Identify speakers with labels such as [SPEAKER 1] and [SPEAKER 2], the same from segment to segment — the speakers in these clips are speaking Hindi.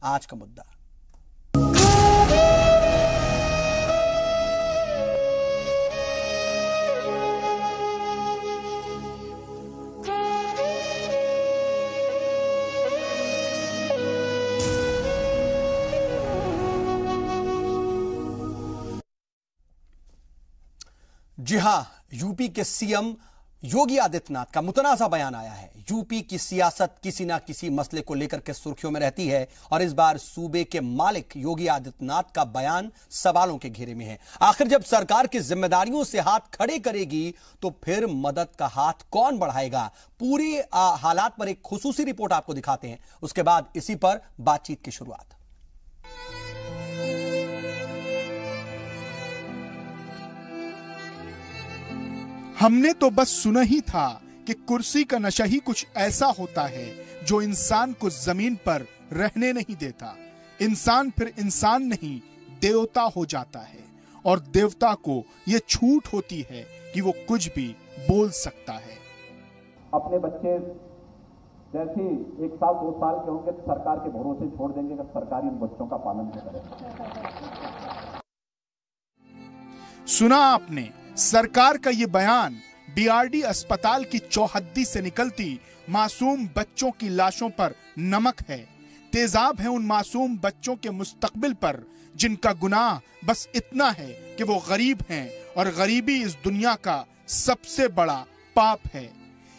[SPEAKER 1] आज का मुद्दा। जी हां, यूपी के सीएम योगी आदित्यनाथ का मुतनाज़ा बयान आया है। यूपी की सियासत किसी ना किसी मसले को लेकर के सुर्खियों में रहती है और इस बार सूबे के मालिक योगी आदित्यनाथ का बयान सवालों के घेरे में है। आखिर जब सरकार की जिम्मेदारियों से हाथ खड़े करेगी तो फिर मदद का हाथ कौन बढ़ाएगा? पूरी हालात पर एक खुसूसी रिपोर्ट आपको दिखाते हैं, उसके बाद इसी पर बातचीत की शुरुआत।
[SPEAKER 2] हमने तो बस सुना ही था कि कुर्सी का नशा ही कुछ ऐसा होता है जो इंसान को जमीन पर रहने नहीं देता। इंसान फिर इंसान नहीं, देवता हो जाता है और देवता को यह छूट होती है कि वो कुछ भी बोल सकता है।
[SPEAKER 3] अपने बच्चे जैसे 1 साल 2 साल के होंगे तो सरकार के भरोसे छोड़ देंगे कि सरकार इन बच्चों का पालन करें।
[SPEAKER 2] सुना आपने, सरकार का ये बयान बीआरडी अस्पताल की चौहद्दी से निकलती मासूम बच्चों की लाशों पर नमक है। तेजाब है उन मासूम बच्चों के मुस्तकबिल पर जिनका गुनाह बस इतना है कि वो गरीब हैं और गरीबी इस दुनिया का सबसे बड़ा पाप है।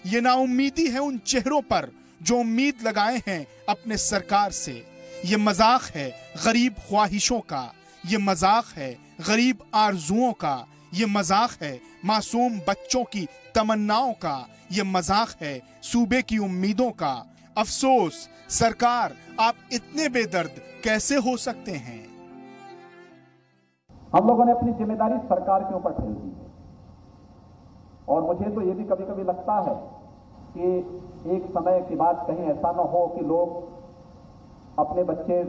[SPEAKER 2] ये नाउम्मीदी है उन चेहरों पर जो उम्मीद लगाए हैं अपने सरकार से। ये मजाक है गरीब ख्वाहिशों का, ये मजाक है गरीब आरजुओं का, ये मजाक है मासूम बच्चों की तमन्नाओं का, ये मजाक है सूबे की उम्मीदों का। अफसोस सरकार, आप इतने बेदर्द कैसे हो सकते हैं?
[SPEAKER 3] हम लोगों ने अपनी जिम्मेदारी सरकार के ऊपर ठेल दी है और मुझे तो ये भी कभी कभी लगता है कि एक समय के बाद कहीं ऐसा ना हो कि लोग अपने बच्चे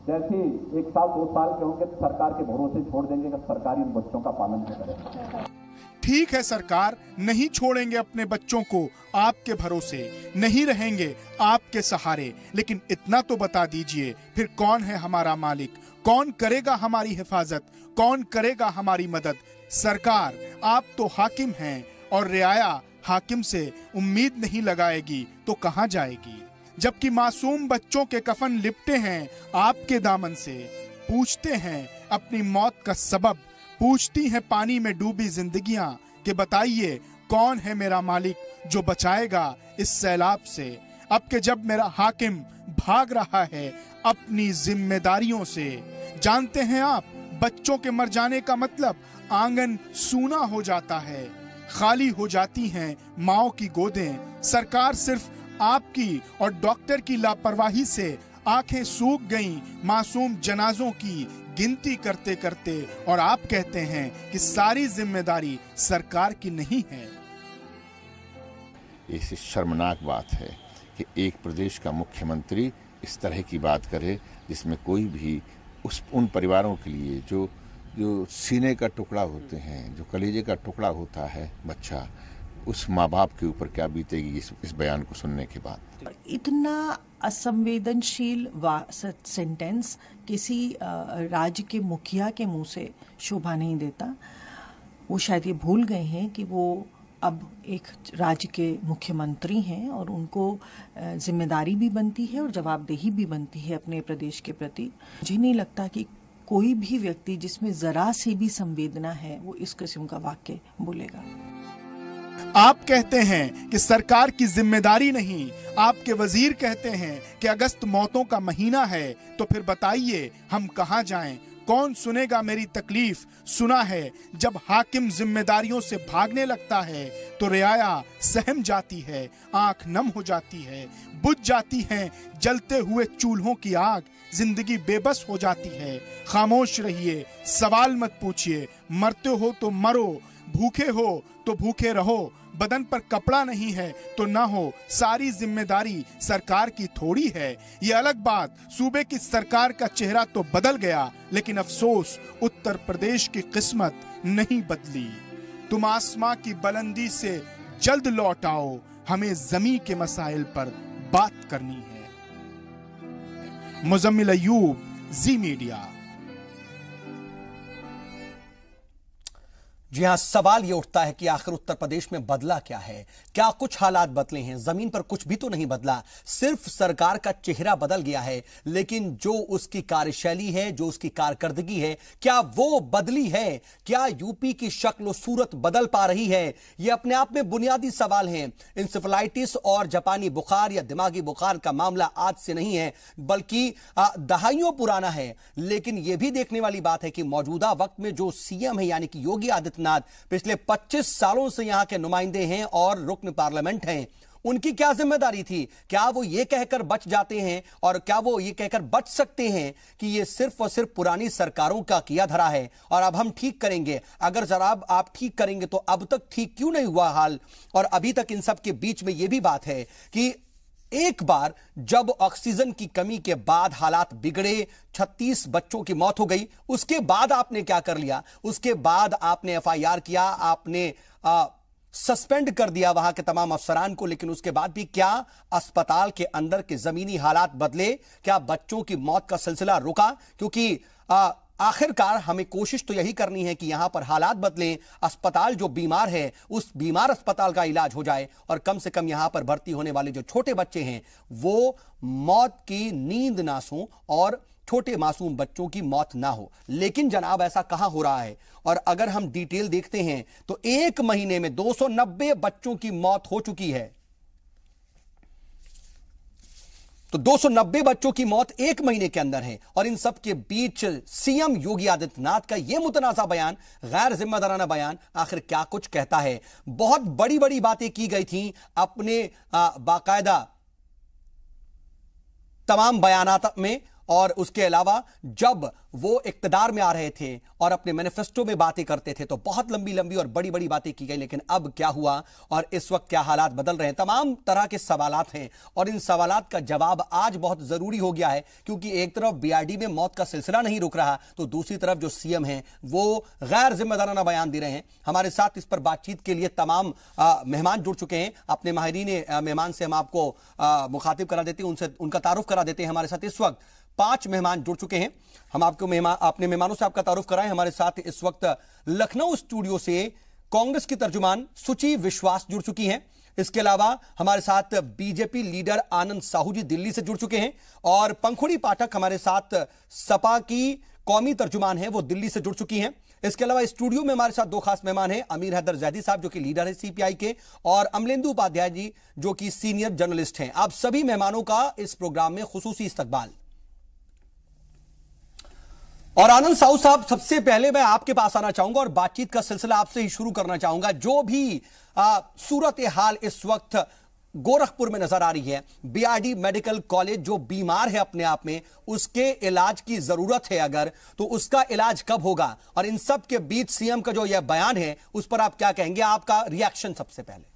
[SPEAKER 3] जैसे 1 साल 2 साल के होंगे तो सरकार के भरोसे छोड़ देंगे कि सरकार इन बच्चों का पालन करें।
[SPEAKER 2] ठीक है सरकार, नहीं छोड़ेंगे अपने बच्चों को आपके भरोसे, नहीं रहेंगे आपके सहारे, लेकिन इतना तो बता दीजिए फिर कौन है हमारा मालिक? कौन करेगा हमारी हिफाजत? कौन करेगा हमारी मदद? सरकार, आप तो हाकिम हैं और रियाया हाकिम से उम्मीद नहीं लगाएगी तो कहां जाएगी? जबकि मासूम बच्चों के कफन लिपटे हैं आपके दामन से। पूछते हैं अपनी मौत का सबब, पूछती हैं पानी में डूबी जिंदगियां कि बताइए कौन है मेरा मालिक जो बचाएगा इस सैलाब से? अब के जब मेरा हाकिम भाग रहा है अपनी जिम्मेदारियों से। जानते हैं आप, बच्चों के मर जाने का मतलब आंगन सूना हो जाता है, खाली हो जाती हैं माओ की गोदें। सरकार, सिर्फ आपकी और डॉक्टर की लापरवाही से आंखें सूख गईं मासूम जनाजों की गिनती करते करते, और आप कहते हैं कि सारी जिम्मेदारी सरकार की नहीं है।
[SPEAKER 4] ये शर्मनाक बात है कि एक प्रदेश का मुख्यमंत्री इस तरह की बात करे जिसमें कोई भी उन परिवारों के लिए जो सीने का टुकड़ा होते हैं, जो कलेजे का टुकड़ा होता है बच्चा, उस माँ बाप के ऊपर क्या बीतेगी इस बयान को सुनने के बाद।
[SPEAKER 5] इतना असंवेदनशील सेंटेंस किसी राज्य के मुखिया के मुंह से शोभा नहीं देता। वो शायद ये भूल गए हैं कि वो अब एक राज्य के मुख्यमंत्री हैं और उनको जिम्मेदारी भी बनती है और जवाबदेही भी बनती है अपने प्रदेश के प्रति। मुझे नहीं लगता कि कोई भी व्यक्ति जिसमें जरा सी भी संवेदना है वो इस किस्म का वाक्य बोलेगा।
[SPEAKER 2] आप कहते हैं कि सरकार की जिम्मेदारी नहीं, आपके वजीर कहते हैं कि अगस्त मौतों का महीना है, तो फिर बताइए हम कहां जाएं? कौन सुनेगा मेरी तकलीफ? सुना है जब हाकिम जिम्मेदारियों से भागने लगता है तो रियाया सहम जाती है, आंख नम हो जाती है, बुझ जाती है जलते हुए चूल्हों की आग, जिंदगी बेबस हो जाती है। खामोश रहिए, सवाल मत पूछिए, मरते हो तो मरो, भूखे हो तो भूखे रहो, बदन पर कपड़ा नहीं है तो ना हो, सारी जिम्मेदारी सरकार की थोड़ी है। ये अलग बात, सूबे की सरकार का चेहरा तो बदल गया, लेकिन अफसोस उत्तर प्रदेश की किस्मत नहीं बदली। तुम आसमां की बुलंदी से जल्द लौट आओ, हमें जमीन के मसाइल पर बात करनी है। मुजम्मिल अयूब, जी मीडिया।
[SPEAKER 1] जी हां, सवाल यह उठता है कि आखिर उत्तर प्रदेश में बदला क्या है? क्या कुछ हालात बदले हैं? जमीन पर कुछ भी तो नहीं बदला, सिर्फ सरकार का चेहरा बदल गया है, लेकिन जो उसकी कार्यशैली है, जो उसकी कारकर्दगी है, क्या वो बदली है? क्या यूपी की शक्ल और सूरत बदल पा रही है? ये अपने आप में बुनियादी सवाल हैं। इंसेफेलाइटिस और जापानी बुखार या दिमागी बुखार का मामला आज से नहीं है, बल्कि दहाइयों पुराना है। लेकिन यह भी देखने वाली बात है कि मौजूदा वक्त में जो सीएम है यानी कि योगी आदित्यनाथ पिछले 25 सालों से यहां के नुमाइंदे हैं और रुकन पार्लियामेंट हैं, उनकी क्या जिम्मेदारी थी? क्या वो ये कहकर बच जाते हैं और क्या वो ये कहकर बच सकते हैं कि ये सिर्फ और सिर्फ पुरानी सरकारों का किया धरा है और अब हम ठीक करेंगे? अगर जरा आप ठीक करेंगे तो अब तक ठीक क्यों नहीं हुआ हाल? और अभी तक इन सब के बीच में यह भी बात है कि एक बार जब ऑक्सीजन की कमी के बाद हालात बिगड़े, 36 बच्चों की मौत हो गई, उसके बाद आपने क्या कर लिया? उसके बाद आपने एफआईआर किया, आपने सस्पेंड कर दिया वहां के तमाम अफसरान को। लेकिन उसके बाद भी क्या अस्पताल के अंदर के जमीनी हालात बदले? क्या बच्चों की मौत का सिलसिला रुका? क्योंकि आखिरकार हमें कोशिश तो यही करनी है कि यहां पर हालात बदलें, अस्पताल जो बीमार है उस बीमार अस्पताल का इलाज हो जाए और कम से कम यहां पर भर्ती होने वाले जो छोटे बच्चे हैं वो मौत की नींद ना सों और छोटे मासूम बच्चों की मौत ना हो। लेकिन जनाब ऐसा कहां हो रहा है? और अगर हम डिटेल देखते हैं तो एक महीने में 290 बच्चों की मौत हो चुकी है। तो 290 बच्चों की मौत एक महीने के अंदर है और इन सब के बीच सीएम योगी आदित्यनाथ का यह मुतनाज़ा बयान, गैर जिम्मेदाराना बयान आखिर क्या कुछ कहता है? बहुत बड़ी बड़ी बातें की गई थी अपने बाकायदा तमाम बयानात में, और उसके अलावा जब वो इक्तदार में आ रहे थे और अपने मैनिफेस्टो में बातें करते थे तो बहुत लंबी लंबी और बड़ी बड़ी बातें की गई। लेकिन अब क्या हुआ और इस वक्त क्या हालात बदल रहे हैं? तमाम तरह के सवालात हैं और इन सवालात का जवाब आज बहुत जरूरी हो गया है, क्योंकि एक तरफ बीआरडी में मौत का सिलसिला नहीं रुक रहा, तो दूसरी तरफ जो सीएम हैं वो गैर जिम्मेदाराना बयान दे रहे हैं। हमारे साथ इस पर बातचीत के लिए तमाम मेहमान जुड़ चुके हैं। अपने माहिरीन मेहमान से हम आपको मुखातिब करा देते हैं, उनसे उनका तारुफ करा देते हैं। हमारे साथ इस वक्त 5 मेहमान जुड़ चुके हैं। हम आपको अपने मेहमानों से आपका तारुफ कराएं। हमारे साथ इस वक्त लखनऊ स्टूडियो से कांग्रेस की तर्जुमान सुची विश्वास जुड़ चुकी हैं। इसके अलावा हमारे साथ बीजेपी लीडर आनंद साहू जी दिल्ली से जुड़ चुके हैं और पंखुड़ी पाठक हमारे साथ सपा की कौमी तर्जुमान है, वो दिल्ली से जुड़ चुकी हैं। इसके अलावा स्टूडियो में हमारे साथ 2 खास मेहमान हैं, अमीर हैदर जैदी साहब जो कि लीडर है सीपीआई के, और अमलेंदु उपाध्याय जी जो कि सीनियर जर्नलिस्ट हैं। आप सभी मेहमानों का इस प्रोग्राम में खुसूसी इस्तकबाल। और आनंद साहू साहब, सबसे पहले मैं आपके पास आना चाहूंगा और बातचीत का सिलसिला आपसे ही शुरू करना चाहूंगा। जो भी सूरत हाल इस वक्त गोरखपुर में नजर आ रही है, बीआरडी मेडिकल कॉलेज जो बीमार है अपने आप में, उसके इलाज की जरूरत है अगर, तो उसका इलाज कब होगा? और इन सब के बीच सीएम का जो यह बयान है उस पर आप क्या कहेंगे? आपका रिएक्शन सबसे पहले।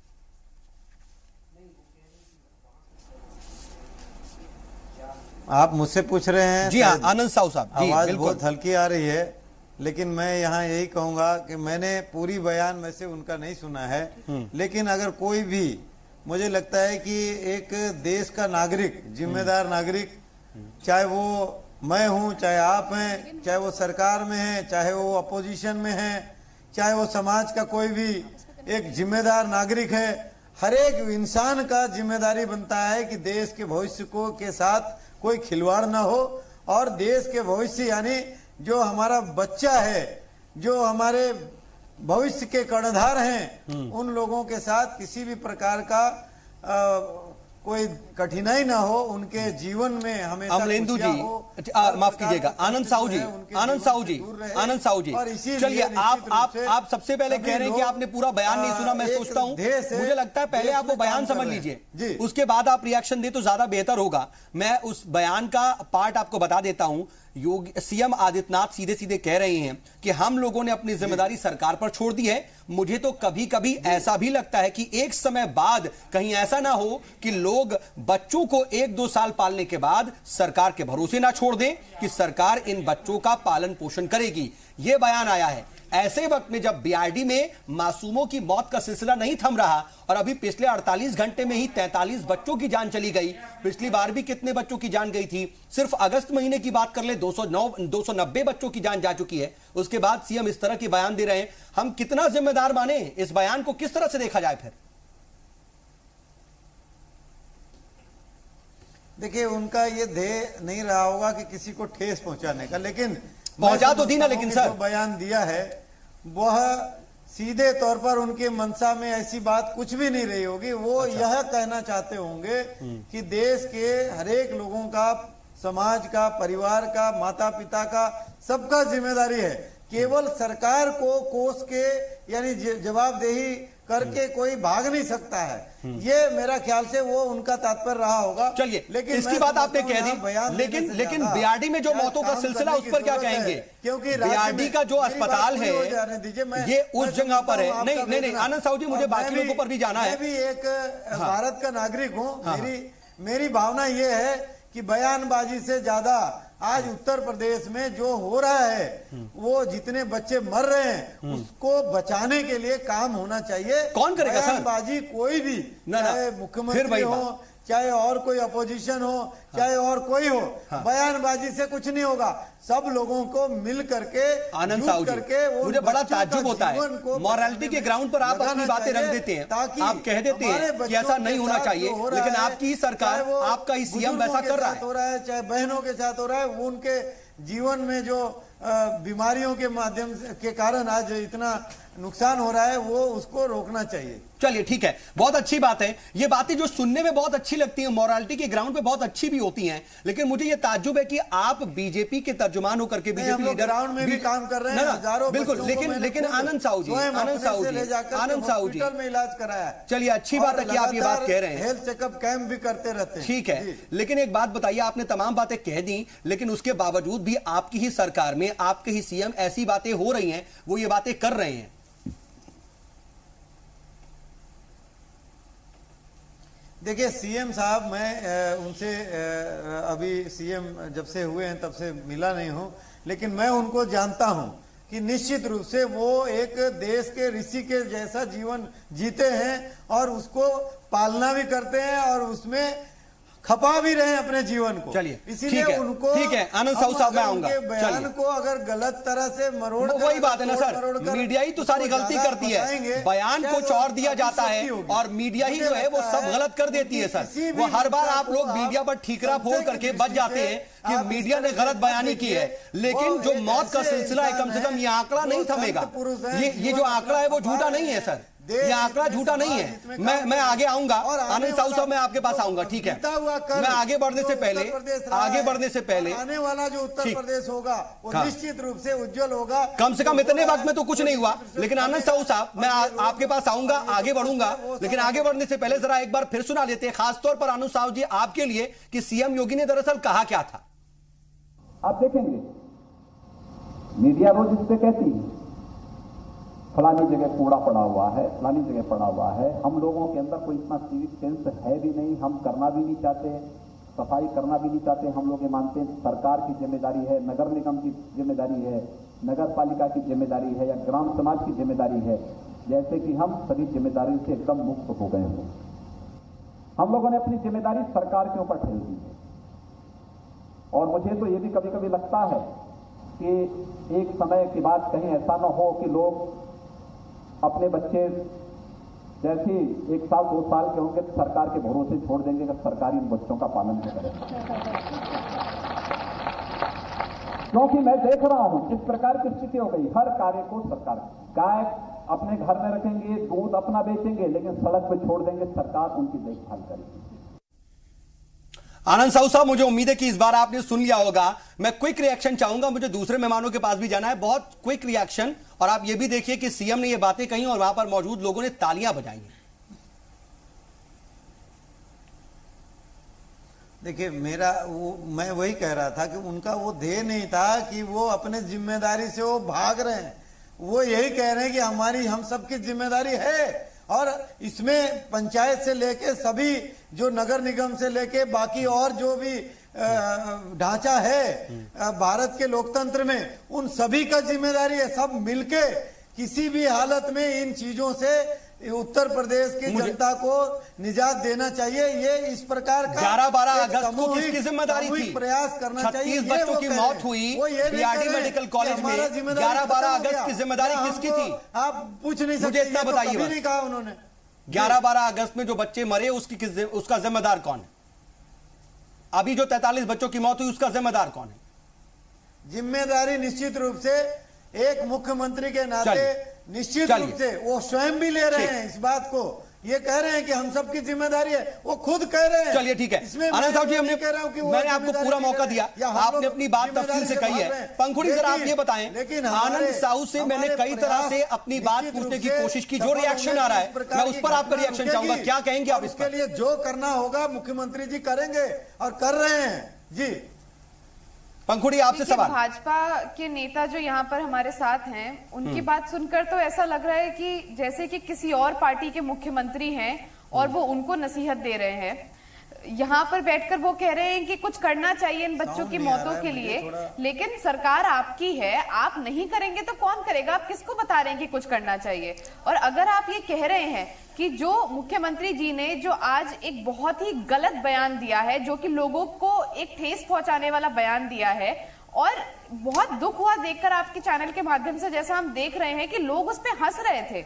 [SPEAKER 6] आप मुझसे पूछ रहे हैं?
[SPEAKER 1] जी हाँ आनंद साहू साहब,
[SPEAKER 6] आवाज बहुत हल्की आ रही है, लेकिन मैं यहाँ यही कहूंगा कि मैंने पूरी बयान में से उनका नहीं सुना है, लेकिन अगर कोई भी, मुझे लगता है कि एक देश का नागरिक, जिम्मेदार नागरिक, चाहे वो मैं हूँ, चाहे आप हैं, चाहे वो सरकार में है, चाहे वो अपोजिशन में है, चाहे वो समाज का कोई भी एक जिम्मेदार नागरिक है, हर एक इंसान का जिम्मेदारी बनता है कि देश के भविष्य को के साथ कोई खिलवाड़ ना हो और देश के भविष्य यानी जो हमारा बच्चा है, जो हमारे भविष्य के कर्णधार हैं, उन लोगों के साथ किसी भी प्रकार का कोई कठिनाई ना हो, उनके जीवन में हमेशा
[SPEAKER 1] अमलेंदु जी, माफ कीजिएगा, आनंद साहू जी, आनंद साहू जी, आनंद साहू जी, चलिए आप सबसे पहले कह रहे हैं कि आपने पूरा बयान नहीं सुना। मैं सोचता हूं, मुझे लगता है पहले आप वो बयान समझ लीजिए, उसके बाद आप रिएक्शन दे तो ज्यादा बेहतर होगा। मैं उस बयान का पार्ट आपको बता देता हूं। योगी सीएम आदित्यनाथ सीधे सीधे कह रहे हैं कि हम लोगों ने अपनी जिम्मेदारी सरकार पर छोड़ दी है। मुझे तो कभी कभी ऐसा भी लगता है कि एक समय बाद कहीं ऐसा ना हो कि लोग बच्चों को 1-2 साल पालने के बाद सरकार के भरोसे ना छोड़ दें कि सरकार इन बच्चों का पालन पोषण करेगी। यह बयान आया है। ऐसे वक्त में जब बीआरडी में मासूमों की मौत का सिलसिला नहीं थम रहा और अभी पिछले 48 घंटे में ही 43 बच्चों की जान चली गई, पिछली बार भी कितने बच्चों की जान गई थी, सिर्फ अगस्त महीने की बात कर ले 290 बच्चों की जान जा चुकी है। उसके बाद सीएम इस तरह के बयान दे रहे हैं, हम कितना जिम्मेदार माने, इस बयान को किस तरह से देखा जाए? फिर
[SPEAKER 6] देखिए, उनका ये ध्येय नहीं रहा होगा कि किसी को ठेस पहुंचाने का, लेकिन
[SPEAKER 1] पहुंचा तो दी ना, लेकिन सर
[SPEAKER 6] जो बयान दिया है वह सीधे तौर पर उनके मंशा में ऐसी बात कुछ भी नहीं रही होगी। वो यह कहना चाहते होंगे कि देश के हरेक लोगों का, समाज का, परिवार का, माता पिता का, सबका जिम्मेदारी है। केवल सरकार को कोस के यानी जवाबदेही करके कोई भाग नहीं सकता है। ये मेरा ख्याल से वो उनका तात्पर्य रहा होगा।
[SPEAKER 1] चलिए, लेकिन इसकी बात आपने कह दी, लेकिन बीआरडी में जो मौतों का सिलसिला, उस पर क्या कहेंगे? क्योंकि बीआरडी का जो अस्पताल है ये उस जगह पर है। नहीं, आनंद साहू जी, मुझे बाकी लोगों पर भी जाना है।
[SPEAKER 6] मैं भी एक भारत का नागरिक हूँ। मेरी भावना ये है कि बयानबाजी से ज्यादा आज उत्तर प्रदेश में जो हो रहा है, वो जितने बच्चे मर रहे हैं उसको बचाने के लिए काम होना चाहिए।
[SPEAKER 1] कौन करेगा सर?
[SPEAKER 6] बयानबाजी कोई भी, चाहे मुख्यमंत्री हो, चाहे और कोई अपोजिशन हो, चाहे और कोई हो, बयानबाजी से कुछ नहीं होगा। सब लोगों को मिल करके,
[SPEAKER 1] आनंद साहू जी, मुझे बड़ा ताज्जुब होता है, मॉरलिटी के ग्राउंड पर आप अपनी बातें रख देते हैं, आप कह देते हैं कि ऐसा नहीं होना चाहिए, लेकिन आपकी ही सरकार, आपका ही सीएम वैसा कर रहा है।
[SPEAKER 6] चाहे बहनों के साथ हो रहा है, वो उनके जीवन में जो बीमारियों के माध्यम के कारण आज इतना नुकसान हो रहा है, वो उसको रोकना चाहिए।
[SPEAKER 1] चलिए, ठीक है, बहुत अच्छी बात है। ये बातें जो सुनने में बहुत अच्छी लगती हैं, मॉरलिटी के ग्राउंड पे बहुत अच्छी भी होती हैं, लेकिन मुझे ये ताज्जुब है कि आप बीजेपी के तर्जुमान होकर के, बीजेपी लीडर
[SPEAKER 6] ग्राउंड में भी काम कर रहे हैं, हजारों
[SPEAKER 1] बिल्कुल, लेकिन आनंद साहू जी, में
[SPEAKER 6] इलाज कराया।
[SPEAKER 1] चलिए, अच्छी बात है कि आप ये बात कह रहे हैं,
[SPEAKER 6] हेल्थ चेकअप कैंप भी करते रहते हैं।
[SPEAKER 1] ठीक है, लेकिन एक बात बताइए, आपने तमाम बातें कह दी, लेकिन उसके बावजूद भी आपकी ही सरकार में, आपके ही सीएम ऐसी बातें हो रही हैं, वो ये बातें कर रहे हैं।
[SPEAKER 6] देखिए सीएम साहब, मैं उनसे अभी सीएम जब से हुए हैं तब से मिला नहीं हूं, लेकिन मैं उनको जानता हूं कि निश्चित रूप से वो एक देश के ऋषि के जैसा जीवन जीते हैं और उसको पालना भी करते हैं और उसमें खपा भी रहे हैं अपने जीवन को।
[SPEAKER 1] चलिए,
[SPEAKER 6] इसीलिए उनको,
[SPEAKER 1] ठीक है, आनंद साहू साहब, मैं आऊंगा।
[SPEAKER 6] बयान को अगर गलत तरह से मरोड़,
[SPEAKER 1] वही बात है ना सर, मीडिया ही तो सारी गलती करती है, बयान को चौड़ दिया जाता है और मीडिया ही जो है वो सब गलत कर देती है सर। वो हर बार आप लोग मीडिया पर ठीकरा फोड़ करके बच जाते हैं कि मीडिया ने गलत बयानी की है, लेकिन जो मौत का सिलसिला है, कम से कम ये आंकड़ा नहीं थमेगा। ये जो आंकड़ा है वो झूठा नहीं है सर, ये आंकड़ा झूठा नहीं है। मैं आगे आऊंगा, आनंद साहू साहब, मैं आपके पास आऊंगा, ठीक है। मैं आगे बढ़ने से पहले
[SPEAKER 6] आने वाला जो उत्तर प्रदेश होगा वो निश्चित रूप से उज्जवल होगा।
[SPEAKER 1] कम से कम इतने वक्त में तो कुछ नहीं हुआ, लेकिन आनंद साहू साहब, मैं आपके पास आऊंगा, आगे बढ़ूंगा, लेकिन आगे बढ़ने से पहले जरा एक बार फिर सुना लेते हैं, खासतौर पर आनंद साहू जी आपके लिए, कि सीएम योगी ने दरअसल कहा क्या था।
[SPEAKER 3] आप देखेंगे मीडिया रोज इससे कहती है फलानी जगह कूड़ा पड़ा हुआ है, फलानी जगह पड़ा हुआ है। हम लोगों के अंदर कोई इतना सिविक सेंस है भी नहीं, हम करना भी नहीं चाहते, सफाई करना भी नहीं चाहते। हम लोग ये मानते हैं सरकार की जिम्मेदारी है, नगर निगम की जिम्मेदारी है, नगर पालिका की जिम्मेदारी है या ग्राम समाज की जिम्मेदारी है, जैसे कि हम सभी जिम्मेदारी से एकदम मुक्त हो गए हों। हम लोगों ने अपनी जिम्मेदारी सरकार के ऊपर ठेल दी है और मुझे तो ये भी कभी कभी लगता है कि एक समय के बाद कहीं ऐसा न हो कि लोग अपने बच्चे जैसे 1 साल 2 साल के होंगे तो सरकार के भरोसे छोड़ देंगे कि सरकार इन बच्चों का पालन करें। क्योंकि मैं देख रहा हूं इस प्रकार की स्थिति हो गई, हर कार्य को सरकार, गाय अपने घर में रखेंगे, दूध अपना बेचेंगे, लेकिन सड़क पर छोड़ देंगे, सरकार उनकी देखभाल करेगी।
[SPEAKER 1] आनंद साहू साहब, मुझे उम्मीद है कि इस बार आपने सुन लिया होगा। मैं क्विक रिएक्शन चाहूंगा, मुझे दूसरे मेहमानों के पास भी जाना है, बहुत क्विक रिएक्शन। और आप ये भी देखिए कि सीएम ने ये बातें कही और वहां पर मौजूद लोगों ने तालियां बजाई।
[SPEAKER 6] देखिए मैं वही कह रहा था कि उनका वो ध्येय नहीं था कि वो अपने जिम्मेदारी से वो भाग रहे हैं। वो यही कह रहे हैं कि हम सबकी जिम्मेदारी है और इसमें पंचायत से लेके सभी जो नगर निगम से लेके बाकी और जो भी ढांचा है भारत के लोकतंत्र में, उन सभी का जिम्मेदारी है। सब मिलके किसी भी हालत में इन चीजों से उत्तर प्रदेश की जनता को निजात देना चाहिए। ये इस प्रकार का
[SPEAKER 1] 11-12 अगस्त को किसकी जिम्मेदारी थी?
[SPEAKER 6] प्रयास करना चाहिए।
[SPEAKER 1] 36 बच्चों की मौत हुई बीआरडी मेडिकल कॉलेज में, 11-12 अगस्त की जिम्मेदारी किसकी थी?
[SPEAKER 6] आप पूछ नहीं सकते।
[SPEAKER 1] मुझे इतना बताइए,
[SPEAKER 6] नहीं कहा उन्होंने।
[SPEAKER 1] 11-12 अगस्त में जो बच्चे मरे उसका जिम्मेदार कौन है? अभी जो 43 बच्चों की मौत हुई उसका जिम्मेदार कौन है?
[SPEAKER 6] जिम्मेदारी निश्चित रूप से एक मुख्यमंत्री के नाते निश्चित रूप से वो स्वयं भी ले रहे हैं इस बात को। ये कह रहे हैं कि हम सबकी जिम्मेदारी है, वो खुद कह रहे हैं।
[SPEAKER 1] चलिए ठीक है, आनंद साहब जी, मैंने आपको पूरा मौका दिया, आपने अपनी बात तफसील से कही है। पंखुड़ी सर, आप ये बताएं, लेकिन आनंद साहू से मैंने कई तरह से अपनी बात पूछने की कोशिश की, जो रिएक्शन आ रहा है मैं उस पर आपका रिएक्शन चाहूंगा। क्या कहेंगे आप
[SPEAKER 6] इसके लिए? जो करना होगा मुख्यमंत्री जी करेंगे और कर रहे हैं जी।
[SPEAKER 1] पंखुड़ी, आपसे सवाल।
[SPEAKER 7] भाजपा के नेता जो यहाँ पर हमारे साथ हैं, उनकी बात सुनकर तो ऐसा लग रहा है कि जैसे कि किसी और पार्टी के मुख्यमंत्री हैं और वो उनको नसीहत दे रहे हैं। यहाँ पर बैठकर वो कह रहे हैं कि कुछ करना चाहिए इन बच्चों की मौतों के लिए, लेकिन सरकार आपकी है, आप नहीं करेंगे तो कौन करेगा? आप किसको बता रहे हैं कि कुछ करना चाहिए? और अगर आप ये कह रहे हैं कि जो मुख्यमंत्री जी ने जो आज एक बहुत ही गलत बयान दिया है, जो कि लोगों को एक ठेस पहुंचाने वाला बयान दिया है, और बहुत दुख हुआ देखकर आपके चैनल के माध्यम से, जैसा हम देख रहे हैं कि लोग उस पे हंस रहे थे।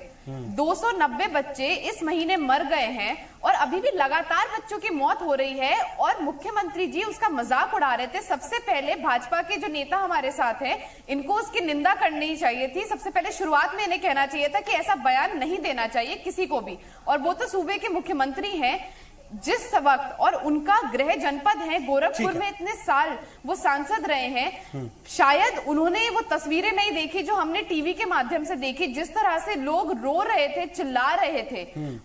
[SPEAKER 7] 290 बच्चे इस महीने मर गए हैं और अभी भी लगातार बच्चों की मौत हो रही है और मुख्यमंत्री जी उसका मजाक उड़ा रहे थे। सबसे पहले भाजपा के जो नेता हमारे साथ हैं, इनको उसकी निंदा करनी चाहिए थी। सबसे पहले शुरुआत में इन्हें कहना चाहिए था कि ऐसा बयान नहीं देना चाहिए किसी को भी, और वो तो सूबे के मुख्यमंत्री हैं जिस वक्त, और उनका गृह जनपद है गोरखपुर में, इतने साल वो सांसद रहे हैं। शायद उन्होंने वो तस्वीरें नहीं देखी जो हमने टीवी के माध्यम से देखी, जिस तरह से लोग रो रहे थे, चिल्ला रहे थे।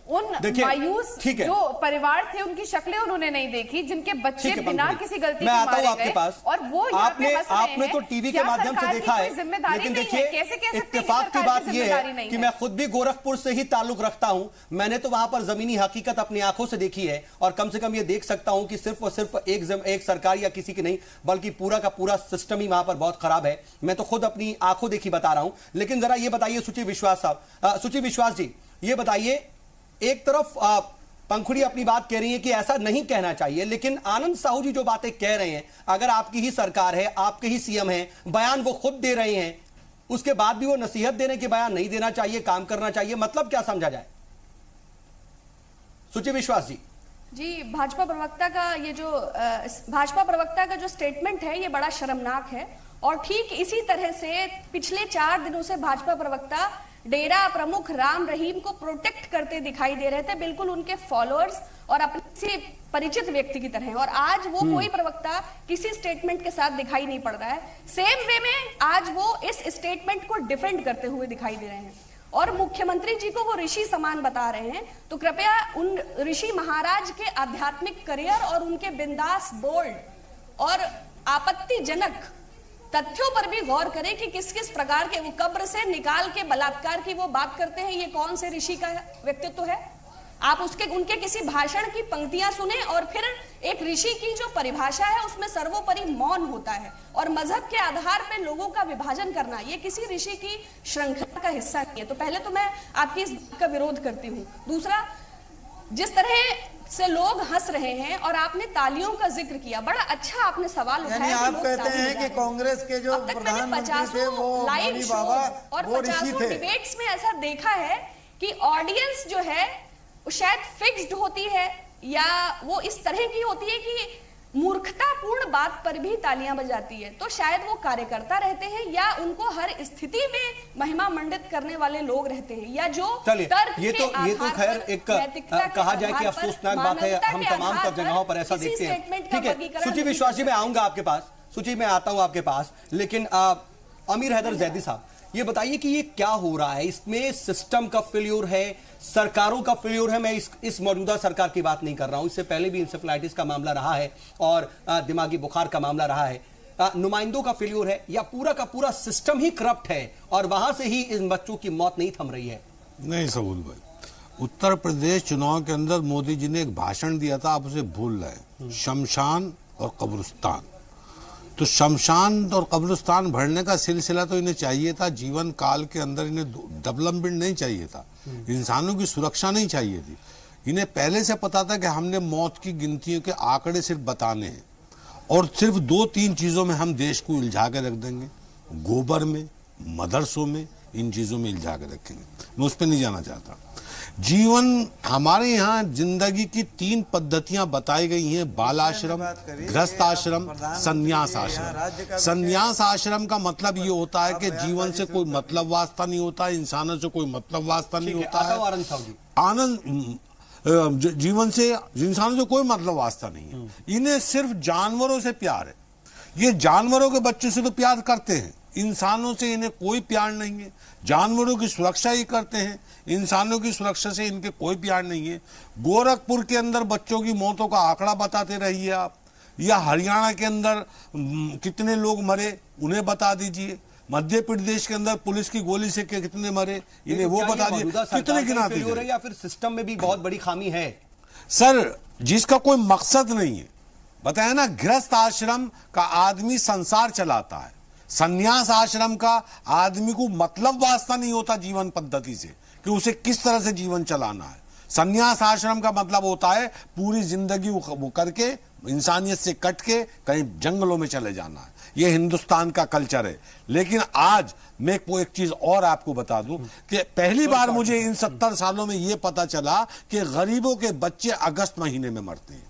[SPEAKER 7] उन मायूस जो परिवार थे उनकी शक्लें उन्होंने नहीं देखी, जिनके बच्चे बिना किसी गलती के मारे गए, और वो
[SPEAKER 1] आपने तो टीवी के माध्यम से देखा है, लेकिन देखिए इत्तेफाक की बात यह है कि मैं खुद भी गोरखपुर से ही ताल्लुक रखता हूं। मैंने तो वहां पर जमीनी हकीकत अपनी आंखों से देखी है, और कम से कम ये देख सकता हूं कि सिर्फ और सिर्फ एक सरकार या किसी की नहीं, बल्कि पूरा का पूरा सिस्टम ही वहां पर बहुत खराब है। मैं तो खुद अपनी आंखों देखी बता रहा हूं। लेकिन जरा ये बताइए सुचि विश्वास साहब, सुचि विश्वास जी, ये बताइए, एक तरफ पंखुड़ी अपनी बात कह रही है कि ऐसा नहीं कहना चाहिए, लेकिन आनंद साहू जी जो बातें कह रहे हैं, अगर आपकी ही सरकार है, आपके ही सीएम हैं, बयान वो खुद दे रहे हैं, उसके बाद भी वो नसीहत देने के बयान नहीं देना चाहिए, काम करना चाहिए, मतलब क्या समझा जाए? सुचि विश्वास जी,
[SPEAKER 8] भाजपा प्रवक्ता का जो स्टेटमेंट है ये बड़ा शर्मनाक है, और ठीक इसी तरह से पिछले 4 दिनों से भाजपा प्रवक्ता डेरा प्रमुख राम रहीम को प्रोटेक्ट करते दिखाई दे रहे थे, बिल्कुल उनके फॉलोअर्स और अपने से परिचित व्यक्ति की तरह। और आज वो कोई प्रवक्ता किसी स्टेटमेंट के साथ दिखाई नहीं पड़ रहा है। सेम वे में आज वो इस स्टेटमेंट को डिफेंड करते हुए दिखाई दे रहे हैं और मुख्यमंत्री जी को वो ऋषि समान बता रहे हैं। तो कृपया उन ऋषि महाराज के आध्यात्मिक करियर और उनके बिंदास, बोल्ड और आपत्तिजनक तथ्यों पर भी गौर करें कि किस किस प्रकार के वो कब्र से निकाल के बलात्कार की वो बात करते हैं। ये कौन से ऋषि का व्यक्तित्व है? आप उनके किसी भाषण की पंक्तियां सुने और फिर एक ऋषि की जो परिभाषा है उसमें सर्वोपरि मौन होता है, और मजहब के आधार पर लोगों का विभाजन करना ये किसी ऋषि की श्रृंखला का हिस्सा नहीं है। तो पहले तो मैं आपकी इस बात का विरोध करती हूँ। दूसरा, जिस तरह से लोग हंस रहे हैं और आपने तालियों का जिक्र किया, बड़ा अच्छा आपने सवाल उठाया।
[SPEAKER 6] आप कहते हैं कि कांग्रेस के जो प्रधानमंत्री थे वो लाइव बाबा और 50
[SPEAKER 8] डिबेट्स में ऐसा देखा है कि ऑडियंस जो है शायद फिक्स्ड होती है, या वो इस तरह की होती है कि मूर्खतापूर्ण बात पर भी तालियां बजाती है। तो शायद वो कार्यकर्ता रहते हैं, या उनको हर स्थिति में महिमा मंडित करने वाले लोग रहते हैं, या जो तर्क
[SPEAKER 1] ये तो खैर एक कहा जाए कि अफसोसनाक बात है, हम तमाम जगहों पर ऐसा देखते हैं। ठीक है सुचि विश्वास जी, मैं आऊंगा आपके पास, सुचि मैं आता हूं आपके पास, लेकिन अमीर हैदर जैदी साहब, ये बताइए कि ये क्या हो रहा है? इसमें सिस्टम का फेल्योर है, सरकारों का फेल्योर है। मैं इस मौजूदा सरकार की बात नहीं कर रहा हूं, इससे पहले भी इंसेफ्लाइटिस का मामला रहा है और दिमागी बुखार का मामला रहा है। नुमाइंदों का फेल्योर है, या पूरा का पूरा सिस्टम ही करप्ट है और वहां से ही इन बच्चों की मौत नहीं थम रही है?
[SPEAKER 9] नहीं सबूत भाई, उत्तर प्रदेश चुनाव के अंदर मोदी जी ने एक भाषण दिया था, आप उसे भूल रहे। शमशान और कब्रिस्तान। तो शमशान और कब्रिस्तान भरने का सिलसिला तो इन्हें चाहिए था, जीवन काल के अंदर इन्हें डेवलपमेंट नहीं चाहिए था, इंसानों की सुरक्षा नहीं चाहिए थी। इन्हें पहले से पता था कि हमने मौत की गिनतियों के आंकड़े सिर्फ बताने हैं और सिर्फ 2-3 चीज़ों में हम देश को उलझा के रख देंगे, गोबर में, मदरसों में, इन चीज़ों में उलझा के रखेंगे। मैं उस पर नहीं जाना चाहता। जीवन हमारे यहाँ जिंदगी की 3 पद्धतियां बताई गई हैं, बालाश्रम, गृहस्थ आश्रम, संन्यास आश्रम। संन्यास आश्रम का मतलब ये होता है कि जीवन से कोई मतलब वास्ता नहीं होता, इंसानों से कोई मतलब वास्ता नहीं होता है, आनंद जीवन से इंसानों से कोई मतलब वास्ता नहीं है, इन्हें सिर्फ जानवरों से प्यार है। ये जानवरों के बच्चों से तो प्यार करते हैं, इंसानों से इन्हें कोई प्यार नहीं है। जानवरों की सुरक्षा ही करते हैं, इंसानों की सुरक्षा से इनके कोई प्यार नहीं है। गोरखपुर के अंदर बच्चों की मौतों का आंकड़ा बताते रहिए आप, या हरियाणा के अंदर कितने लोग मरे उन्हें बता दीजिए, मध्य प्रदेश के अंदर पुलिस की गोली से कितने मरे इन्हें वो बता दीजिए, कितने गिना दीजिए।
[SPEAKER 1] या फिर सिस्टम में भी बहुत बड़ी खामी है
[SPEAKER 9] सर, जिसका कोई मकसद नहीं है। बताया ना, गृहस्थ आश्रम का आदमी संसार चलाता है, संन्यास आश्रम का आदमी को मतलब वास्ता नहीं होता जीवन पद्धति से कि उसे किस तरह से जीवन चलाना है। संन्यास आश्रम का मतलब होता है पूरी जिंदगी वो करके इंसानियत से कट के कहीं जंगलों में चले जाना है। ये हिंदुस्तान का कल्चर है। लेकिन आज मैं को एक चीज और आपको बता दूं कि पहली बार मुझे इन 70 सालों में यह पता चला कि गरीबों के बच्चे अगस्त महीने में मरते हैं।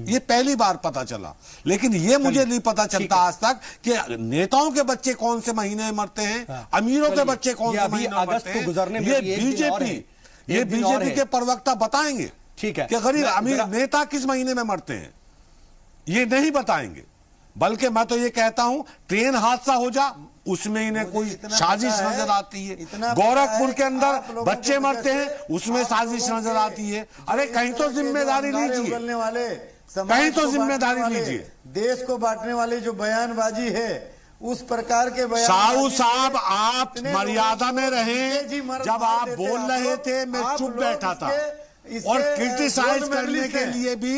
[SPEAKER 9] ये पहली बार पता चला। लेकिन ये मुझे नहीं पता चलता आज तक कि नेताओं के बच्चे कौन से महीने में मरते हैं, अमीरों के बच्चे कौन से महीने में मरते हैं। ये बीजेपी के प्रवक्ता बताएंगे, ठीक है, कि गरीब अमीर नेता किस महीने में मरते हैं, ये नहीं बताएंगे। बल्कि मैं तो ये कहता हूं, ट्रेन हादसा हो जा उसमें इन्हें कोई साजिश नजर आती है। गोरखपुर के अंदर बच्चे मरते हैं उसमें साजिश नजर आती है। अरे कहीं तो जिम्मेदारी लीजिए, कहीं तो जिम्मेदारी लीजिए।
[SPEAKER 6] देश को बांटने वाली जो बयानबाजी है उस प्रकार के बयान।
[SPEAKER 9] साहू साहब, आप मर्यादा में रहें। जब आप बोल रहे थे मैं चुप बैठा था। और क्रिटिसाइज करने के लिए भी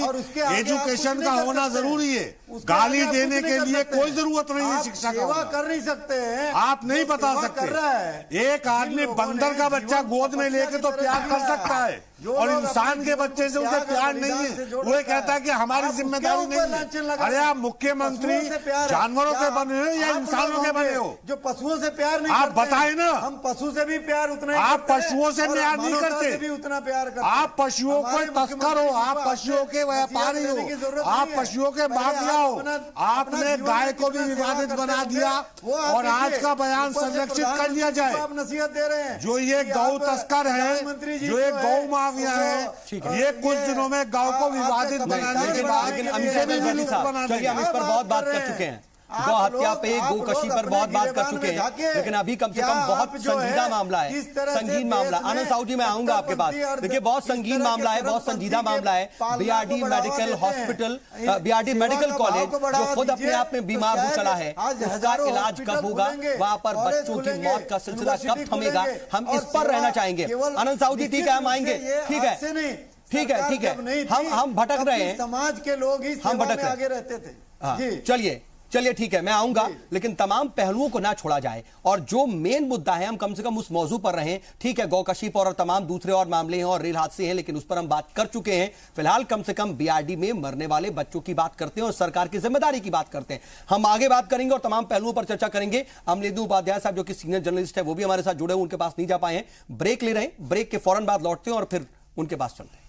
[SPEAKER 9] एजुकेशन का होना जरूरी है। गाली देने के लिए कोई जरूरत नहीं है शिक्षा का।
[SPEAKER 6] सेवा कर नहीं सकते हैं,
[SPEAKER 9] आप नहीं बता सकते। एक आदमी बंदर का बच्चा गोद में लेके तो प्यार कर सकता है, और इंसान के बच्चे से उसे प्यार नहीं है। वो कहता है कि हमारी जिम्मेदारी नहीं है। अरे आप मुख्यमंत्री जानवरों के बने हो या इंसानों के बने हो?
[SPEAKER 6] जो पशुओं से प्यार नहीं,
[SPEAKER 9] आप बताए ना।
[SPEAKER 6] हम पशु से भी प्यार उतना,
[SPEAKER 9] आप पशुओं से प्यार नहीं करते,
[SPEAKER 6] उतना प्यार करते।
[SPEAKER 9] आप पशुओं को तस्कर हो, आप पशुओं के व्यापारी हो, आप पशुओं के माफिया हो। आपने गाय को भी विवादित बना दिया और आज का बयान संरक्षित कर लिया जाए।
[SPEAKER 6] आप नसीहत दे रहे हैं।
[SPEAKER 9] जो ये गौ तस्कर है, जो ये गौ माफिया है, ये कुछ दिनों में गौ को विवादित बनाने के बाद
[SPEAKER 1] चलिए हम इस पर बहुत बात कर चुके हैं। गौ हत्या पे, गौ कशी पर बहुत बात कर चुके हैं, लेकिन अभी कम से कम बहुत संजीदा मामला है, संगीन मामला। आनंद साहू जी, मैं आऊंगा आपके पास। देखिए बहुत संगीन मामला है, बहुत संजीदा मामला है। BRD medical hospital, BRD medical college जो खुद अपने आप में बीमार हो चला है, उसका इलाज कब होगा, वहां पर बच्चों की मौत का सिलसिला कब थमेगा, हम इस पर रहना चाहेंगे। आनंद साहू जी, ठीक है, हम आएंगे। ठीक है, ठीक है, ठीक है, हम भटक रहे हैं,
[SPEAKER 6] समाज के लोग ही
[SPEAKER 1] हम भटक
[SPEAKER 6] आगे रहते थे।
[SPEAKER 1] चलिए ठीक है, मैं आऊंगा, लेकिन तमाम पहलुओं को ना छोड़ा जाए और जो मेन मुद्दा है हम कम से कम उस मौजू पर रहें। ठीक है, गौकशी पर और तमाम दूसरे और मामले हैं और रेल हादसे हैं, लेकिन उस पर हम बात कर चुके हैं। फिलहाल कम से कम बीआरडी में मरने वाले बच्चों की बात करते हैं और सरकार की जिम्मेदारी की बात करते हैं। हम आगे बात करेंगे और तमाम पहलुओं पर चर्चा करेंगे। अमलेदु उपाध्याय साहब जो कि सीनियर जर्नलिस्ट है, वो भी हमारे साथ जुड़े हुए, उनके पास नहीं जा पाए हैं। ब्रेक ले रहे हैं, ब्रेक के फौरन बाद लौटते हैं और फिर उनके पास चलते हैं।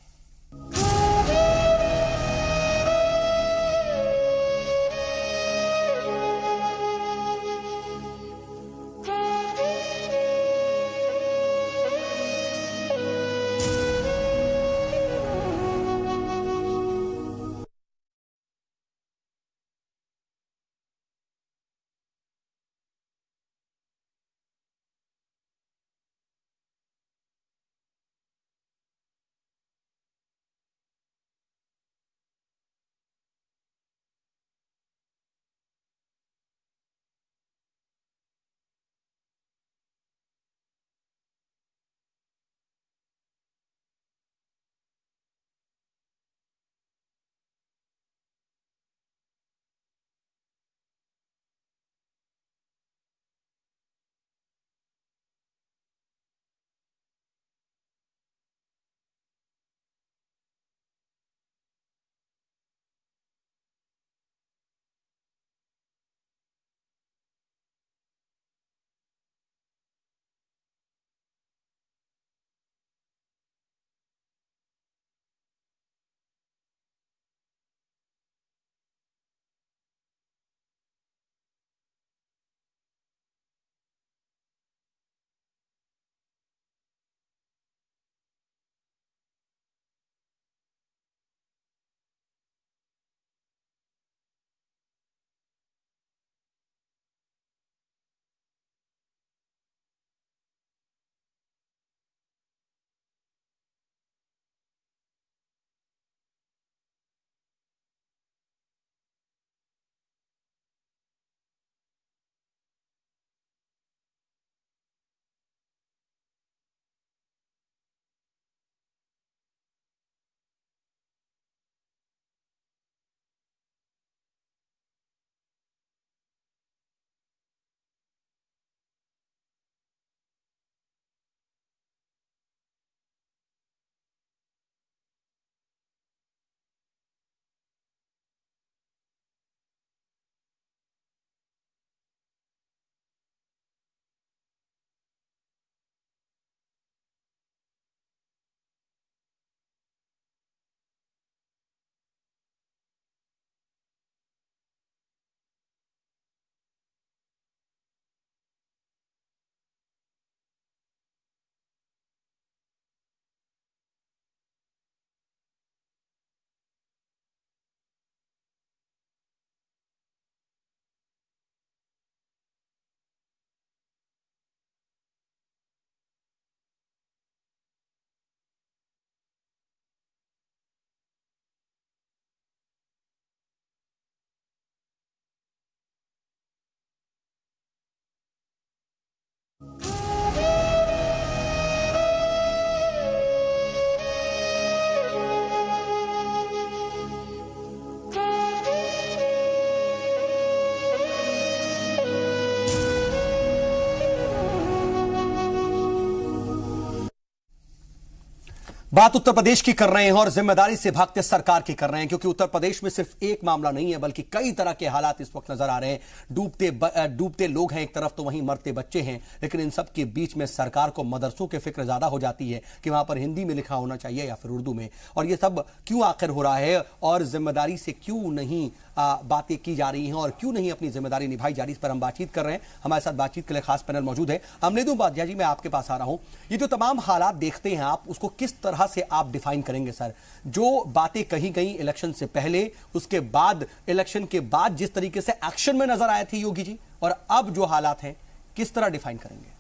[SPEAKER 1] बात उत्तर प्रदेश की कर रहे हैं और जिम्मेदारी से भागते सरकार की कर रहे हैं, क्योंकि उत्तर प्रदेश में सिर्फ एक मामला नहीं है बल्कि कई तरह के हालात इस वक्त नजर आ रहे हैं। डूबते लोग हैं एक तरफ, तो वहीं मरते बच्चे हैं। लेकिन इन सब के बीच में सरकार को मदरसों की फिक्र ज्यादा हो जाती है कि वहां पर हिंदी में लिखा होना चाहिए या फिर उर्दू में। और ये सब क्यों आखिर हो रहा है और जिम्मेदारी से क्यों नहीं बातें की जा रही हैं और क्यों नहीं अपनी जिम्मेदारी निभाई जा रही, इस पर हम बातचीत कर रहे हैं। हमारे साथ बातचीत के लिए खास पैनल मौजूद है। अमलेदु उपाध्याय जी, मैं आपके पास आ रहा हूं। ये जो तमाम हालात देखते हैं आप, उसको किस तरह से आप डिफाइन करेंगे सर? जो बातें कही गई इलेक्शन से पहले, उसके बाद, इलेक्शन के बाद जिस तरीके से एक्शन में नजर आए थे योगी जी, और अब जो हालात हैं, किस तरह डिफाइन करेंगे?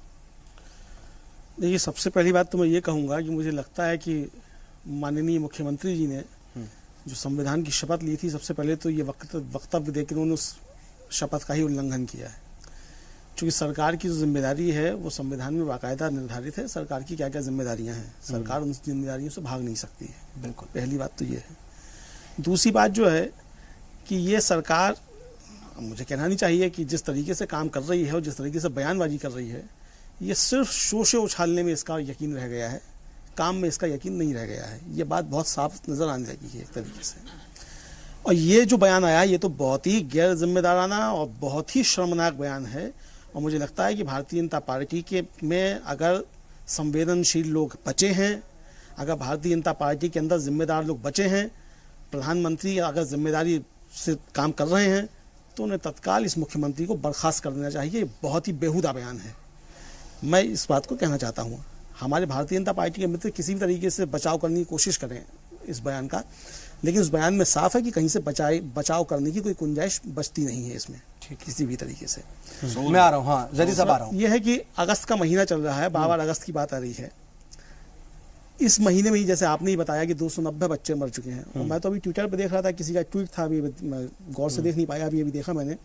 [SPEAKER 10] देखिए, सबसे पहली बात तो मैं ये कहूंगा कि मुझे लगता है कि माननीय मुख्यमंत्री जी ने जो संविधान की शपथ ली थी, सबसे पहले तो ये वक्तव्य देकर उन्होंने उस शपथ का ही उल्लंघन किया है। क्योंकि सरकार की जो जिम्मेदारी है वो संविधान में बाकायदा निर्धारित है। सरकार की क्या क्या जिम्मेदारियां हैं, सरकार उन जिम्मेदारियों से भाग नहीं सकती है। बिल्कुल, पहली बात तो ये है। दूसरी बात जो है कि ये सरकार, मुझे कहना नहीं चाहिए कि जिस तरीके से काम कर रही है और जिस तरीके से बयानबाजी कर रही है, ये सिर्फ शोशे उछालने में इसका यकीन रह गया है, काम में इसका यकीन नहीं रह गया है। ये बात बहुत साफ नजर आने लगी है एक तरीके से। और ये जो बयान आया, ये तो बहुत ही गैर जिम्मेदाराना और बहुत ही शर्मनाक बयान है। और मुझे लगता है कि भारतीय जनता पार्टी के में अगर संवेदनशील लोग बचे हैं, अगर भारतीय जनता पार्टी के अंदर जिम्मेदार लोग बचे हैं, प्रधानमंत्री अगर जिम्मेदारी से काम कर रहे हैं, तो उन्हें तत्काल इस मुख्यमंत्री को बर्खास्त कर देना चाहिए। ये बहुत ही बेहुदा बयान है। मैं इस बात को कहना चाहता हूँ, हमारे भारतीय जनता पार्टी के मित्र किसी भी तरीके से बचाव करने की कोशिश करें इस बयान का, लेकिन उस बयान में साफ है कि कहीं से बचाव करने की कोई गुंजाइश बचती नहीं है इसमें किसी भी तरीके से।
[SPEAKER 1] मैं आ रहा हूँ, हाँ जल्दी से आ रहा हूँ।
[SPEAKER 10] यह है कि अगस्त का महीना चल रहा है, बार-बार अगस्त की बात आ रही है। इस महीने में ही जैसे आपने ही बताया कि 290 बच्चे मर चुके हैं। और मैं तो अभी ट्विटर पे देख रहा था, किसी का ट्वीट था, अभी गौर से देख नहीं पाया, अभी देखा मैंने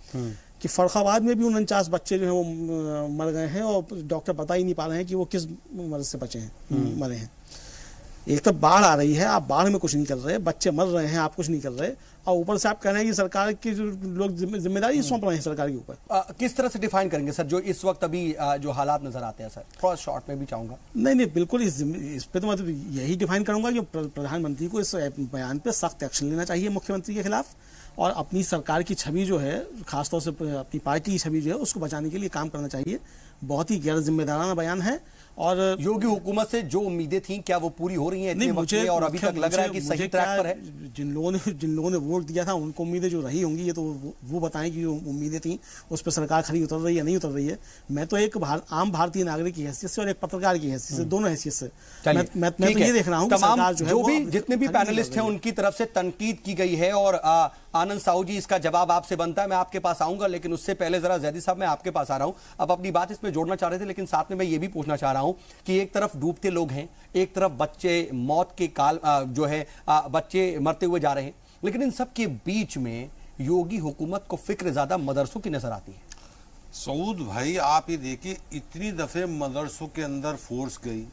[SPEAKER 10] कि फर्रुखाबाद में भी 49 बच्चे जो हैं वो मर गए हैं और डॉक्टर बता ही नहीं पा रहे हैं कि वो किस मर्ज से बचे हैं, मरे हैं। एक तो बाढ़ आ रही है, आप बाढ़ में कुछ नहीं कर रहे, बच्चे मर रहे हैं, आप कुछ नहीं कर रहे, और ऊपर से आप कह रहे हैं कि सरकार की जो लोग जिम्मेदारी सौंप रहे हैं सरकार के ऊपर।
[SPEAKER 1] किस तरह से डिफाइन करेंगे सर जो इस वक्त अभी जो हालात नजर आते हैं सर? थोड़ा शॉर्ट में भी चाहूंगा।
[SPEAKER 10] नहीं, बिल्कुल इस पे तो मैं यही डिफाइन करूंगा कि प्रधानमंत्री को इस बयान पे सख्त एक्शन लेना चाहिए मुख्यमंत्री के खिलाफ, और अपनी सरकार की छवि जो है, खासतौर से अपनी पार्टी की छवि जो है, उसको बचाने के लिए काम करना चाहिए। बहुत ही गैर जिम्मेदाराना बयान है। और
[SPEAKER 1] योगी हुकूमत से जो उम्मीदें थी, क्या वो पूरी हो रही हैं?
[SPEAKER 10] नहीं, मुझे
[SPEAKER 1] और अभी तक लग रहा है कि सही ट्रैक पर है।
[SPEAKER 10] जिन लोगों ने वोट दिया था, उनको उम्मीदें जो रही होंगी, ये तो वो बताएं कि जो उम्मीदें थी उस पर सरकार खरी उतर रही है नहीं उतर रही है। मैं तो एक आम भारतीय नागरिक की हैसियत से और एक पत्रकार की हैसियत से, दोनों हैसियत से मैं तो ये देख रहा हूँ कि सरकार जो है,
[SPEAKER 1] जितने भी पैनलिस्ट हैं उनकी तरफ से तनकीद की गई है। और आनंद साहू जी, इसका जवाब आपसे बनता है, मैं आपके पास आऊंगा, लेकिन उससे पहले जरा जैदी साहब मैं आपके पास आ रहा हूं। अब अपनी बात इसमें जोड़ना चाह रहे थे, लेकिन साथ में मैं ये भी पूछना चाह रहा हूं कि एक तरफ डूबते लोग हैं, एक तरफ बच्चे मौत के काल जो है बच्चे मरते हुए जा रहे हैं, लेकिन इन सब के बीच में योगी हुकूमत को फिक्र ज्यादा मदरसों की नजर आती है।
[SPEAKER 9] सऊद भाई, आप ये देखिए, इतनी दफे मदरसों के अंदर फोर्स गई,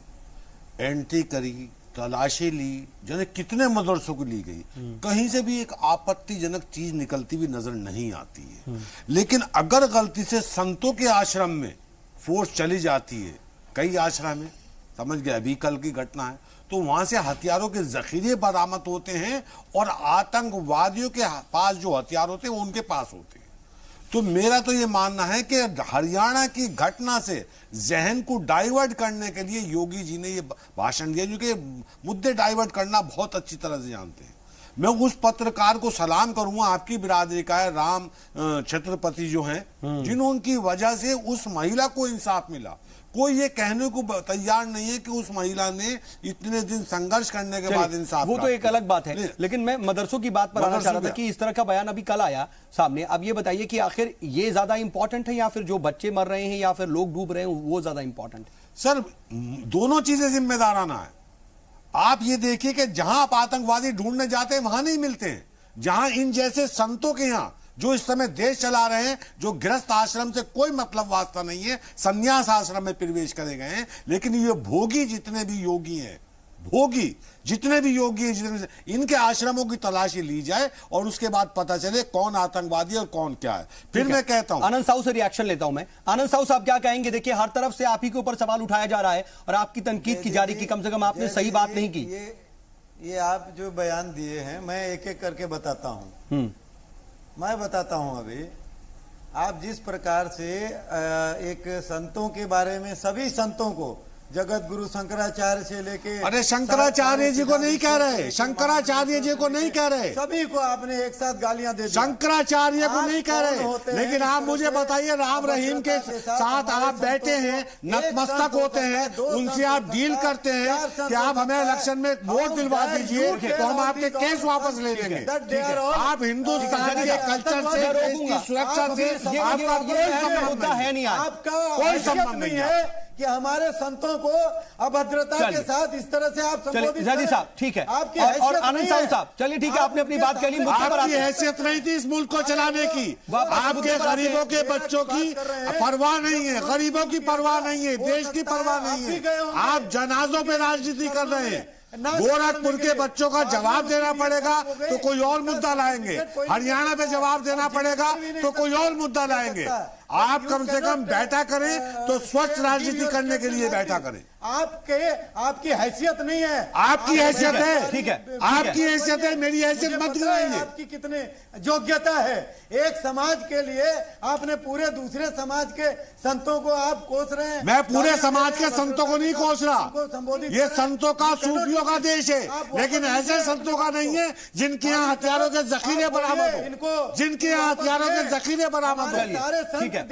[SPEAKER 9] एंट्री करी, तलाशी ली, जाने कितने मदरसों को ली गई, कहीं से भी एक आपत्तिजनक चीज निकलती हुई नजर नहीं आती है। लेकिन अगर गलती से संतों के आश्रम में फोर्स चली जाती है, कई आश्रम में, समझ गए अभी कल की घटना है, तो वहां से हथियारों के जखीरे बरामद होते हैं और आतंकवादियों के पास जो हथियार होते हैं वो उनके पास होते हैं। तो मेरा तो ये मानना है कि हरियाणा की घटना से जहन को डाइवर्ट करने के लिए योगी जी ने ये भाषण दिया, क्योंकि मुद्दे डाइवर्ट करना बहुत अच्छी तरह से जानते हैं। मैं उस पत्रकार को सलाम करूंगा, आपकी बिरादरी का है, राम छत्रपति जो हैं, जिन्होंने वजह से उस महिला को इंसाफ मिला। कोई ये कहने को तैयार नहीं है कि उस महिला ने इतने दिन संघर्ष करने के बाद इंसाफ,
[SPEAKER 1] वो तो एक अलग बात है। लेकिन मैं मदरसों की बात पर आना चाह रहा था कि इस तरह का बयान अभी कल आया सामने। अब ये बताइए कि आखिर ये ज्यादा इंपॉर्टेंट है या फिर जो बच्चे मर रहे हैं या फिर लोग डूब रहे हैं वो ज्यादा इंपॉर्टेंट है?
[SPEAKER 9] सर, दोनों चीजें जिम्मेदाराना है। आप ये देखिए कि जहां आप आतंकवादी ढूंढने जाते हैं वहां नहीं मिलते हैं, जहां इन जैसे संतों के यहां जो इस समय देश चला रहे हैं, जो गृहस्थ आश्रम से कोई मतलब वास्ता नहीं है, संन्यास आश्रम में प्रवेश करे गए हैं, लेकिन ये भोगी जितने भी योगी हैं, भोगी जितने भी योगी हैं, जितने इनके आश्रमों की तलाशी ली जाए और उसके बाद पता चले कौन आतंकवादी और कौन क्या है। फिर मैं कहता हूं,
[SPEAKER 1] आनंद साहू से रिएक्शन लेता हूं मैं। आनंद साहू साहब क्या कहेंगे? देखिए हर तरफ से आप ही के ऊपर सवाल उठाया जा रहा है और आपकी तनकीद की जा रही कि कम से कम आपने सही बात नहीं की।
[SPEAKER 6] ये आप जो बयान दिए हैं मैं एक एक करके बताता हूं। मैं बताता हूं अभी आप जिस प्रकार से एक संतों के बारे में, सभी संतों को, जगत गुरु शंकराचार्य से लेके,
[SPEAKER 9] अरे शंकराचार्य जी को नहीं कह रहे, शंकराचार्य जी को नहीं कह रहे,
[SPEAKER 6] सभी को आपने एक साथ गालियां दे दी।
[SPEAKER 9] शंकराचार्य को नहीं कह रहे, लेकिन आप मुझे बताइए राम रहीम के साथ आप बैठे हैं, नतमस्तक होते हैं, उनसे आप डील करते हैं कि आप हमें इलेक्शन में वोट दिलवा दीजिए तो हम आपके केस वापस ले लेंगे। आप हिंदुस्तान के कल्चर से, देश की सुरक्षा से आपका कोई मुद्दा है नहीं,
[SPEAKER 6] आपका
[SPEAKER 9] कोई संबंध नहीं है
[SPEAKER 6] कि हमारे संतों को अभद्रता के साथ इस तरह से आप संबोधित
[SPEAKER 1] करें। साहब ठीक है,
[SPEAKER 6] आपकी
[SPEAKER 1] और आनंद साहू साहब चलिए ठीक है, आपने अपनी बात कह ली।
[SPEAKER 9] आपकी हैसियत नहीं थी इस मुल्क को चलाने की, आपके गरीबों के बच्चों की परवाह नहीं है, गरीबों की परवाह नहीं है, देश की परवाह नहीं है। आप जनाजों पे राजनीति कर रहे हैं। गोरखपुर के बच्चों का जवाब देना पड़ेगा तो कोई और मुद्दा लाएंगे, हरियाणा पे जवाब देना पड़ेगा तो कोई और मुद्दा लाएंगे। आप कम से कम बैठा करें तो स्वच्छ राजनीति करने के लिए बैठा करें।
[SPEAKER 6] आपकी हैसियत नहीं है।
[SPEAKER 9] आपकी हैसियत है, ठीक है, आपकी हैसियत है, मेरी हैसियत मत गिराइए।
[SPEAKER 6] आपकी कितने योग्यता है? एक समाज के लिए आपने पूरे दूसरे समाज के संतों को आप कोस रहे हैं।
[SPEAKER 9] मैं पूरे समाज के संतों को नहीं कोस रहा, ये संतों का, सूफियों का देश है, लेकिन ऐसे संतों का नहीं है जिनके यहाँ हथियारों के जखीरे बरामद हो, जिनके यहाँ हथियारों के जखीरे बरामद हो,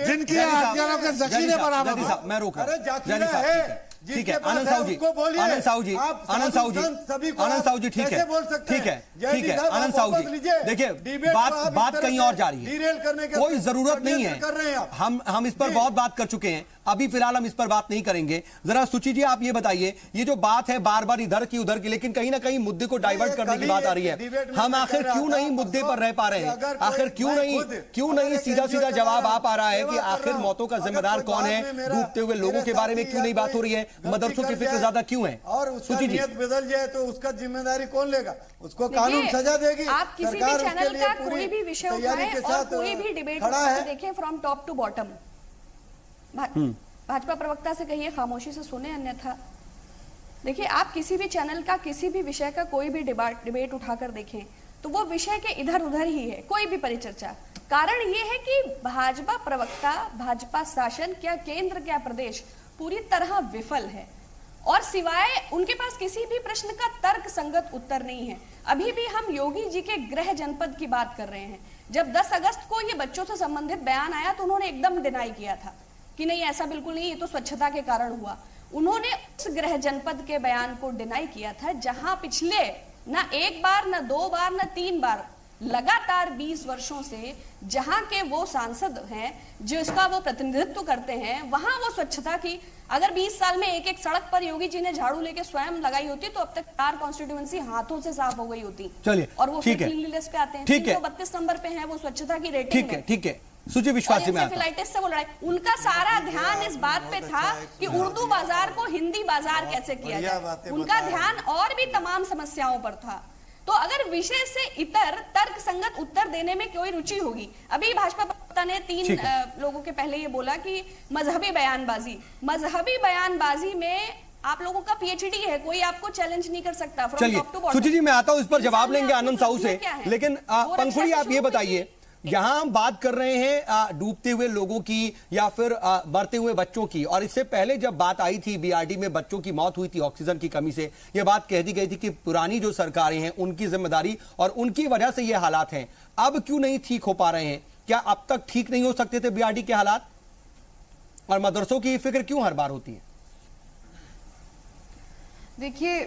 [SPEAKER 9] जिनके यहाँ हथियारों के जखीरे बरामद हो।
[SPEAKER 1] मैं रोक रहा हूं, ठीक है आनंद साहू जी, आनंद साहू जी, आनंद साहू जी, आनंद साहू जी, ठीक है, ठीक है, ठीक है आनंद साहू जी, देखिए बात कहीं और जा रही है, कोई जरूरत नहीं है, हम इस पर बहुत बात कर चुके हैं, अभी फिलहाल हम इस पर बात नहीं करेंगे। जरा सुची जी आप ये बताइए, ये जो बात है बार बार इधर की उधर की, लेकिन कहीं ना कहीं मुद्दे को डाइवर्ट करने की बात आ रही है, हम आखिर क्यों नहीं मुद्दे पर रह पा रहे हैं? आखिर क्यों नहीं सीधा सीधा जवाब आ पा रहा है कि आखिर मौतों का जिम्मेदार कौन है? डूबते हुए लोगों के बारे में क्यों नहीं बात हो रही है? मदरसों की फिक्र ज्यादा क्यों है?
[SPEAKER 6] और उसका नियत बदल जाए तो उसका जिम्मेदारी कौन लेगा? उसको कानून सजा देगी।
[SPEAKER 8] आप किसी भी चैनल का कोई भी विषय उठाएं और कोई भी डिबेट देखें from top to bottom, Bhajpa प्रवक्ता से कहिए खामोशी से सुने, अन्यथा देखिए आप किसी भी चैनल का किसी भी विषय का कोई भी डिबेट उठाकर देखें तो वो विषय के इधर उधर ही है, कोई भी परिचर्चा। कारण ये है कि भाजपा प्रवक्ता, भाजपा शासन, क्या केंद्र क्या प्रदेश, पूरी तरह विफल है और सिवाय उनके पास किसी भी प्रश्न का तर्क संगत उत्तर नहीं है। अभी भी हम योगी जी के गृह जनपद की बात कर रहे हैं। जब 10 अगस्त को ये बच्चों से संबंधित बयान आया तो उन्होंने एकदम डिनाई किया था कि नहीं ऐसा बिल्कुल नहीं, ये तो स्वच्छता के कारण हुआ। उन्होंने उस गृह जनपद के बयान को डिनाई किया था जहां पिछले ना एक बार, ना 2 बार, ना 3 बार लगातार 20 वर्षों से जहां के वो सांसद हैं जो इसका वो प्रतिनिधित्व करते हैं, वहां वो स्वच्छता की अगर 20 साल में एक सड़क पर योगी जी ने झाड़ू लेके स्वयं लगाई होती तो अब तक 4 कॉन्स्टिट्यूएंसी हाथों से साफ हो गई होती।
[SPEAKER 1] चलिए,
[SPEAKER 8] और वो
[SPEAKER 1] ठीक है,
[SPEAKER 8] क्लीनलीनेस पे आते हैं, 332 नंबर पे है वो स्वच्छता की रेटिंग है।
[SPEAKER 1] ठीक है सुची विश्वास में
[SPEAKER 8] से वो लड़ाई, उनका सारा ध्यान इस बात पे था कि उर्दू बाजार को हिंदी बाजार कैसे किया जाए, उनका ध्यान और भी तमाम समस्याओं पर था। तो अगर विषय से इतर तर्क संगत उत्तर देने में कोई रुचि होगी, अभी भाजपा प्रवक्ता ने 3 लोगों के पहले ये बोला कि मजहबी बयानबाजी में आप लोगों का पीएचडी है, कोई आपको चैलेंज नहीं कर सकता।
[SPEAKER 1] चलिए सुची जी मैं आता हूं, इस पर जवाब लेंगे आनंद साहू से, लेकिन पंखुड़ी आप ये बताइए, यहां हम बात कर रहे हैं डूबते हुए लोगों की या फिर मरते हुए बच्चों की, और इससे पहले जब बात आई थी बीआरडी में बच्चों की मौत हुई थी ऑक्सीजन की कमी से, यह बात कह दी गई थी कि पुरानी जो सरकारें हैं उनकी जिम्मेदारी और उनकी वजह से ये हालात हैं। अब क्यों नहीं ठीक हो पा रहे हैं? क्या अब तक ठीक नहीं हो सकते थे बीआरडी के हालात? और मदरसों की फिक्र क्यों हर बार होती है?
[SPEAKER 7] देखिए,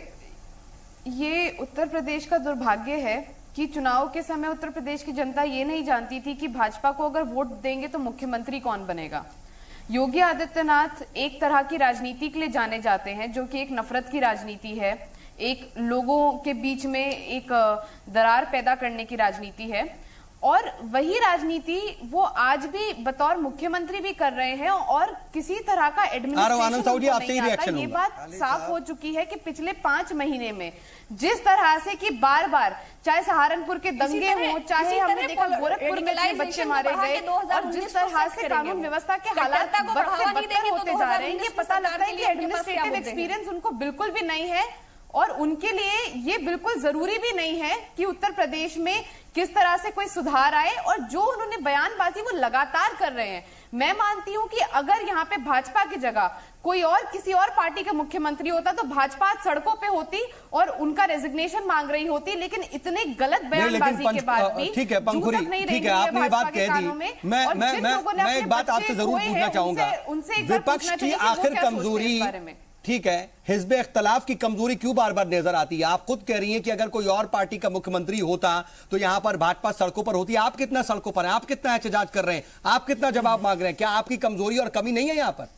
[SPEAKER 7] ये उत्तर प्रदेश का दुर्भाग्य है कि चुनाव के समय उत्तर प्रदेश की जनता ये नहीं जानती थी कि भाजपा को अगर वोट देंगे तो मुख्यमंत्री कौन बनेगा। योगी आदित्यनाथ एक तरह की राजनीति के लिए जाने जाते हैं जो कि एक नफरत की राजनीति है, एक लोगों के बीच में एक दरार पैदा करने की राजनीति है, और वही राजनीति वो आज भी बतौर मुख्यमंत्री भी कर रहे हैं और किसी तरह का
[SPEAKER 1] आनंद साहू जी, आपसे ही रिएक्शन
[SPEAKER 7] ये बात साफ हो चुकी है कि पिछले 5 महीने में जिस तरह से कि बार बार चाहे सहारनपुर के दंगे हों, चाहे हमने देखा गोरखपुर में इतने बच्चे मारे गए, और जिस तरह से कानून व्यवस्था के हालात बद से बदतर होते जा रहे हैं, ये पता लगता है कि एडमिनिस्ट्रेटिव एक्सपीरियंस उनको बिल्कुल भी नहीं है और उनके लिए ये बिल्कुल जरूरी भी नहीं है कि उत्तर प्रदेश में किस तरह से कोई सुधार आए। और जो उन्होंने बयानबाजी वो लगातार कर रहे हैं, मैं मानती हूं कि अगर यहाँ पे भाजपा की जगह कोई और किसी और पार्टी का मुख्यमंत्री होता तो भाजपा आज सड़कों पे होती और उनका रेजिग्नेशन मांग रही होती, लेकिन इतने गलत बयानबाजी के बाद भी
[SPEAKER 1] ठीक है पंखुरी, ठीक है, आपने ये बात कह दी। मैं एक बात आपसे जरूर पूछना चाहूंगा, विपक्ष की आखिर कमजोरी, ठीक है, हिज़्ब इख्तलाफ की कमजोरी क्यों बार बार नजर आती है? आप खुद कह रही हैं कि अगर कोई और पार्टी का मुख्यमंत्री होता तो यहां पर भाजपा सड़कों पर होती। आप कितना सड़कों पर हैं? आप कितना एहतजाज कर रहे हैं? आप कितना जवाब मांग रहे हैं? क्या आपकी कमजोरी और कमी नहीं है यहां पर?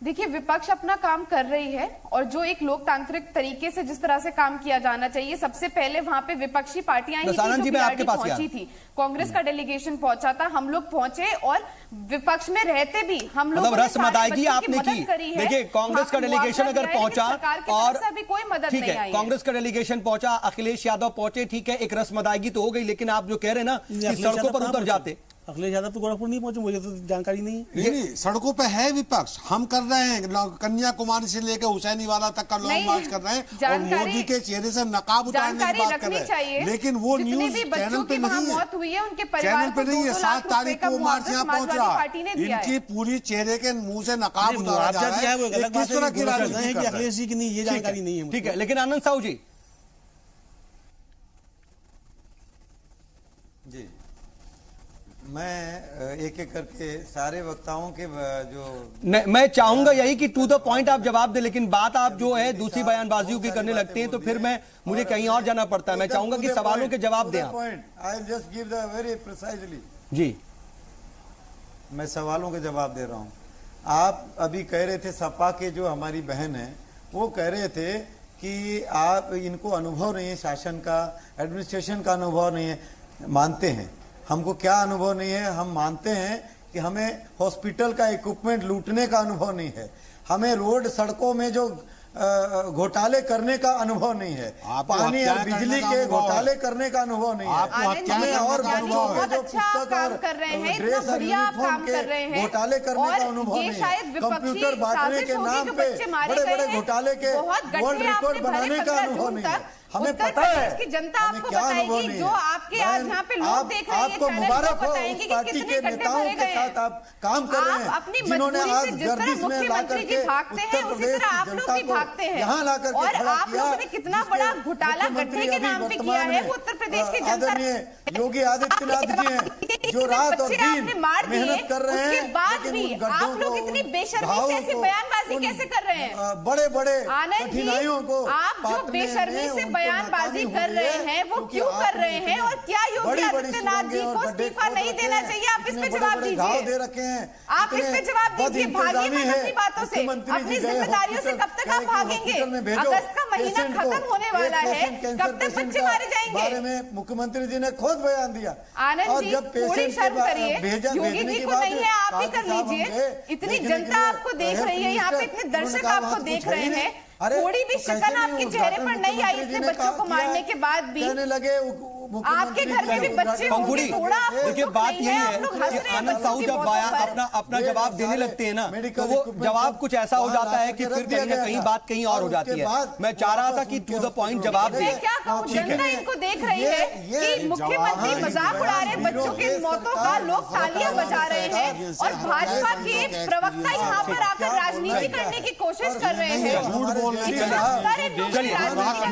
[SPEAKER 7] देखिए, विपक्ष अपना काम कर रही है और जो एक लोकतांत्रिक तरीके से जिस तरह से काम किया जाना चाहिए, सबसे पहले वहां पे विपक्षी पार्टियां ही थी जो बीआरडी पहुंची थी, कांग्रेस का डेलीगेशन पहुंचा था, हम लोग पहुंचे और विपक्ष में रहते भी हम लोग
[SPEAKER 1] रस्म अदायगी आपने की। देखिए, कांग्रेस का डेलीगेशन अगर पहुंचा और
[SPEAKER 7] अभी कोई मदद नहीं आई,
[SPEAKER 1] कांग्रेस का डेलीगेशन पहुंचा, अखिलेश यादव पहुंचे, ठीक है, एक रस्म अदायगी तो हो गई, लेकिन आप जो कह रहे हैं ना कि सड़कों पर उतर जाते,
[SPEAKER 10] अखिलेश यादव तो गोरखपुर नहीं पहुंचे, मुझे तो जानकारी नहीं है।
[SPEAKER 9] नहीं, सड़कों पे है विपक्ष, हम कर रहे हैं, कन्याकुमारी से लेकर हुसैनीवाला तक का लॉन्ग मार्च कर रहे हैं और मोदी के चेहरे से नकाब उतारने की बात कर रहे हैं, लेकिन वो न्यूज चैनल पे नहीं है, चैनल पे नहीं है। 7 तारीख को मार्च यहाँ पहुंचा, इनकी पूरी चेहरे के मुंह से नकाब उतारा जा रहा है। किस तरह की राजनीति है कि
[SPEAKER 10] अखिलेश जी की नहीं, ये जानकारी नहीं है।
[SPEAKER 1] ठीक है, लेकिन आनंद साहू जी,
[SPEAKER 6] जी मैं एक एक करके सारे वक्ताओं के जो
[SPEAKER 1] मैं चाहूंगा यही कि टू द पॉइंट आप जवाब दे, लेकिन बात आप जो है दूसरी बयानबाजियों की करने लगते हैं तो फिर मुझे कहीं और जाना पड़ता है। मैं चाहूंगा कि सवालों के जवाब दें।
[SPEAKER 6] I just give the very precisely
[SPEAKER 1] जी,
[SPEAKER 6] मैं सवालों के जवाब दे रहा हूं। आप अभी कह रहे थे, सपा के जो हमारी बहन है वो कह रहे थे कि आप इनको अनुभव नहीं है, शासन का, एडमिनिस्ट्रेशन का अनुभव नहीं है। मानते हैं, हमको क्या अनुभव नहीं है? हम मानते हैं कि हमें हॉस्पिटल का इक्विपमेंट लूटने का अनुभव नहीं है, हमें रोड सड़कों में जो घोटाले करने का अनुभव नहीं है, पानी और बिजली के घोटाले करने का अनुभव नहीं है, हमें और बच्चों के जो पुस्तक और ड्रेस और यूनिफॉर्म के घोटाले करने का अनुभव नहीं है, कंप्यूटर बांटने के नाम पे बड़े बड़े घोटाले के वर्ल्ड रिकॉर्ड बनाने का अनुभव नहीं है। हमें पता है
[SPEAKER 7] कि जनता आपको बताएगी, जो आपके आज यहाँ पे लोग देख रहे हैं,
[SPEAKER 6] आपको मुबारक हो उस पार्टी के नेताओं के साथ आप काम कर रहे हैं जिन्होंने आज गर्दिश में ला करके उत्तर प्रदेश की जनता को यहाँ ला करके खड़ा किया।
[SPEAKER 7] कितना बड़ा घोटाला गड्ढे के नाम पे किया है वो उत्तर प्रदेश की जनता।
[SPEAKER 6] योगी आदित्यनाथ जी हैं जो रात और दिन मेहनत कर रहे हैं, लेकिन
[SPEAKER 7] आप लोग इतनी बेशर्मी से ऐसी बयानबाजी कैसे कर रहे हैं?
[SPEAKER 6] बड़े बड़े कठिनाइयों को
[SPEAKER 7] आप जो बेशर्मी से बयानबाजी कर रहे हैं वो क्यों कर रहे हैं और क्या योगी आदित्यनाथ जी को इस्तीफा नहीं देना चाहिए? आप इस पे जवाब दीजिए,
[SPEAKER 6] दे रखे हैं
[SPEAKER 7] आप इस पे जवाब दीजिए। भागिए मत अपनी बातों से, अपनी जिम्मेदारियों से कब तक आप भागेंगे? अगस्त का महीना खत्म होने वाला है, कब तक बच्चे मारे जाएंगे?
[SPEAKER 6] बारे में मुख्यमंत्री जी ने खुद बयान दिया।
[SPEAKER 7] आनंद जी, थोड़ी शर्म करिए, योगी जी को नहीं है, आप ही कर लीजिए। इतनी जनता आपको देख रही है, यहाँ पे इतने दर्शक आपको देख रहे हैं, थोड़ी भी शिकन आपके चेहरे पर नहीं आई इतने बच्चों को मारने के बाद भी?
[SPEAKER 6] लगे
[SPEAKER 7] आपके घर में भी बच्चे होंगे, थोड़ा
[SPEAKER 1] देखिए बात यही है कि आनंद साहू जब अपना जवाब देने लगते हैं ना तो वो जवाब कुछ ऐसा हो जाता है कि फिर कहीं ना कहीं बात कहीं और हो जाती है। मैं चाह रहा था कि टू द पॉइंट जवाब दें।
[SPEAKER 7] क्या कहूँ, जनता इनको देख रही है कि मुख्यमंत्री मजाक उड़ा रहे, बच्चों की मौतों का लोग तालियां बजा रहे हैं और भाजपा के प्रवक्ता यहाँ पर आकर राजनीति करने की कोशिश कर रहे हैं।
[SPEAKER 1] मुझे थोड़ी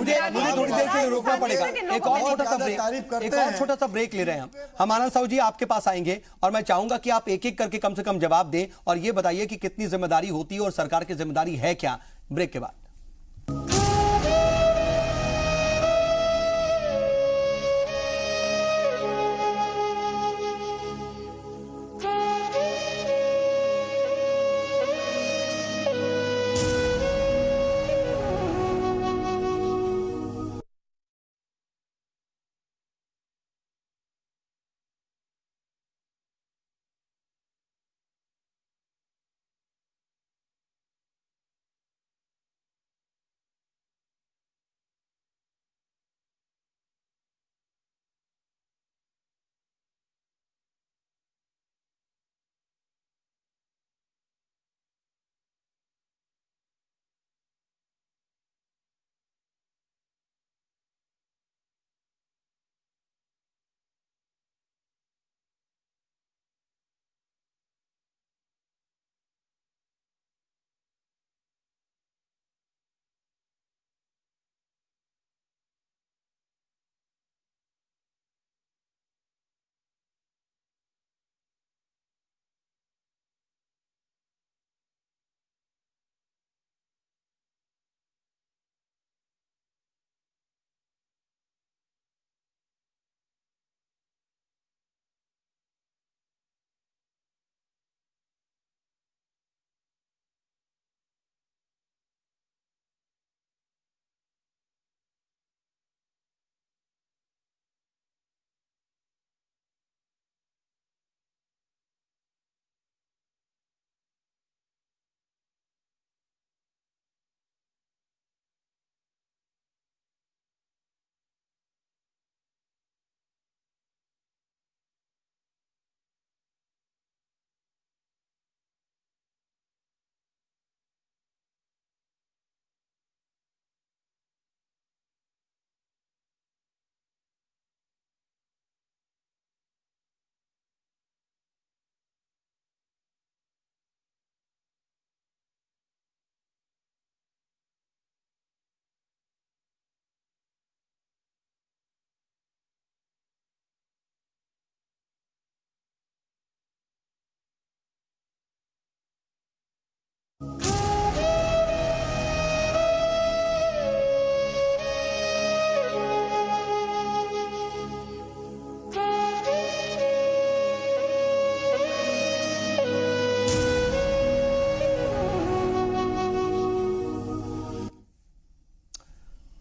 [SPEAKER 1] देर के लिए रोकना पड़ेगा, एक और छोटा सा ब्रेक ले रहे हैं हम आनंद साहू जी आपके पास आएंगे और मैं चाहूंगा कि आप एक एक करके कम से कम जवाब दें और ये बताइए कि कितनी जिम्मेदारी होती है और सरकार की जिम्मेदारी है क्या। ब्रेक के बाद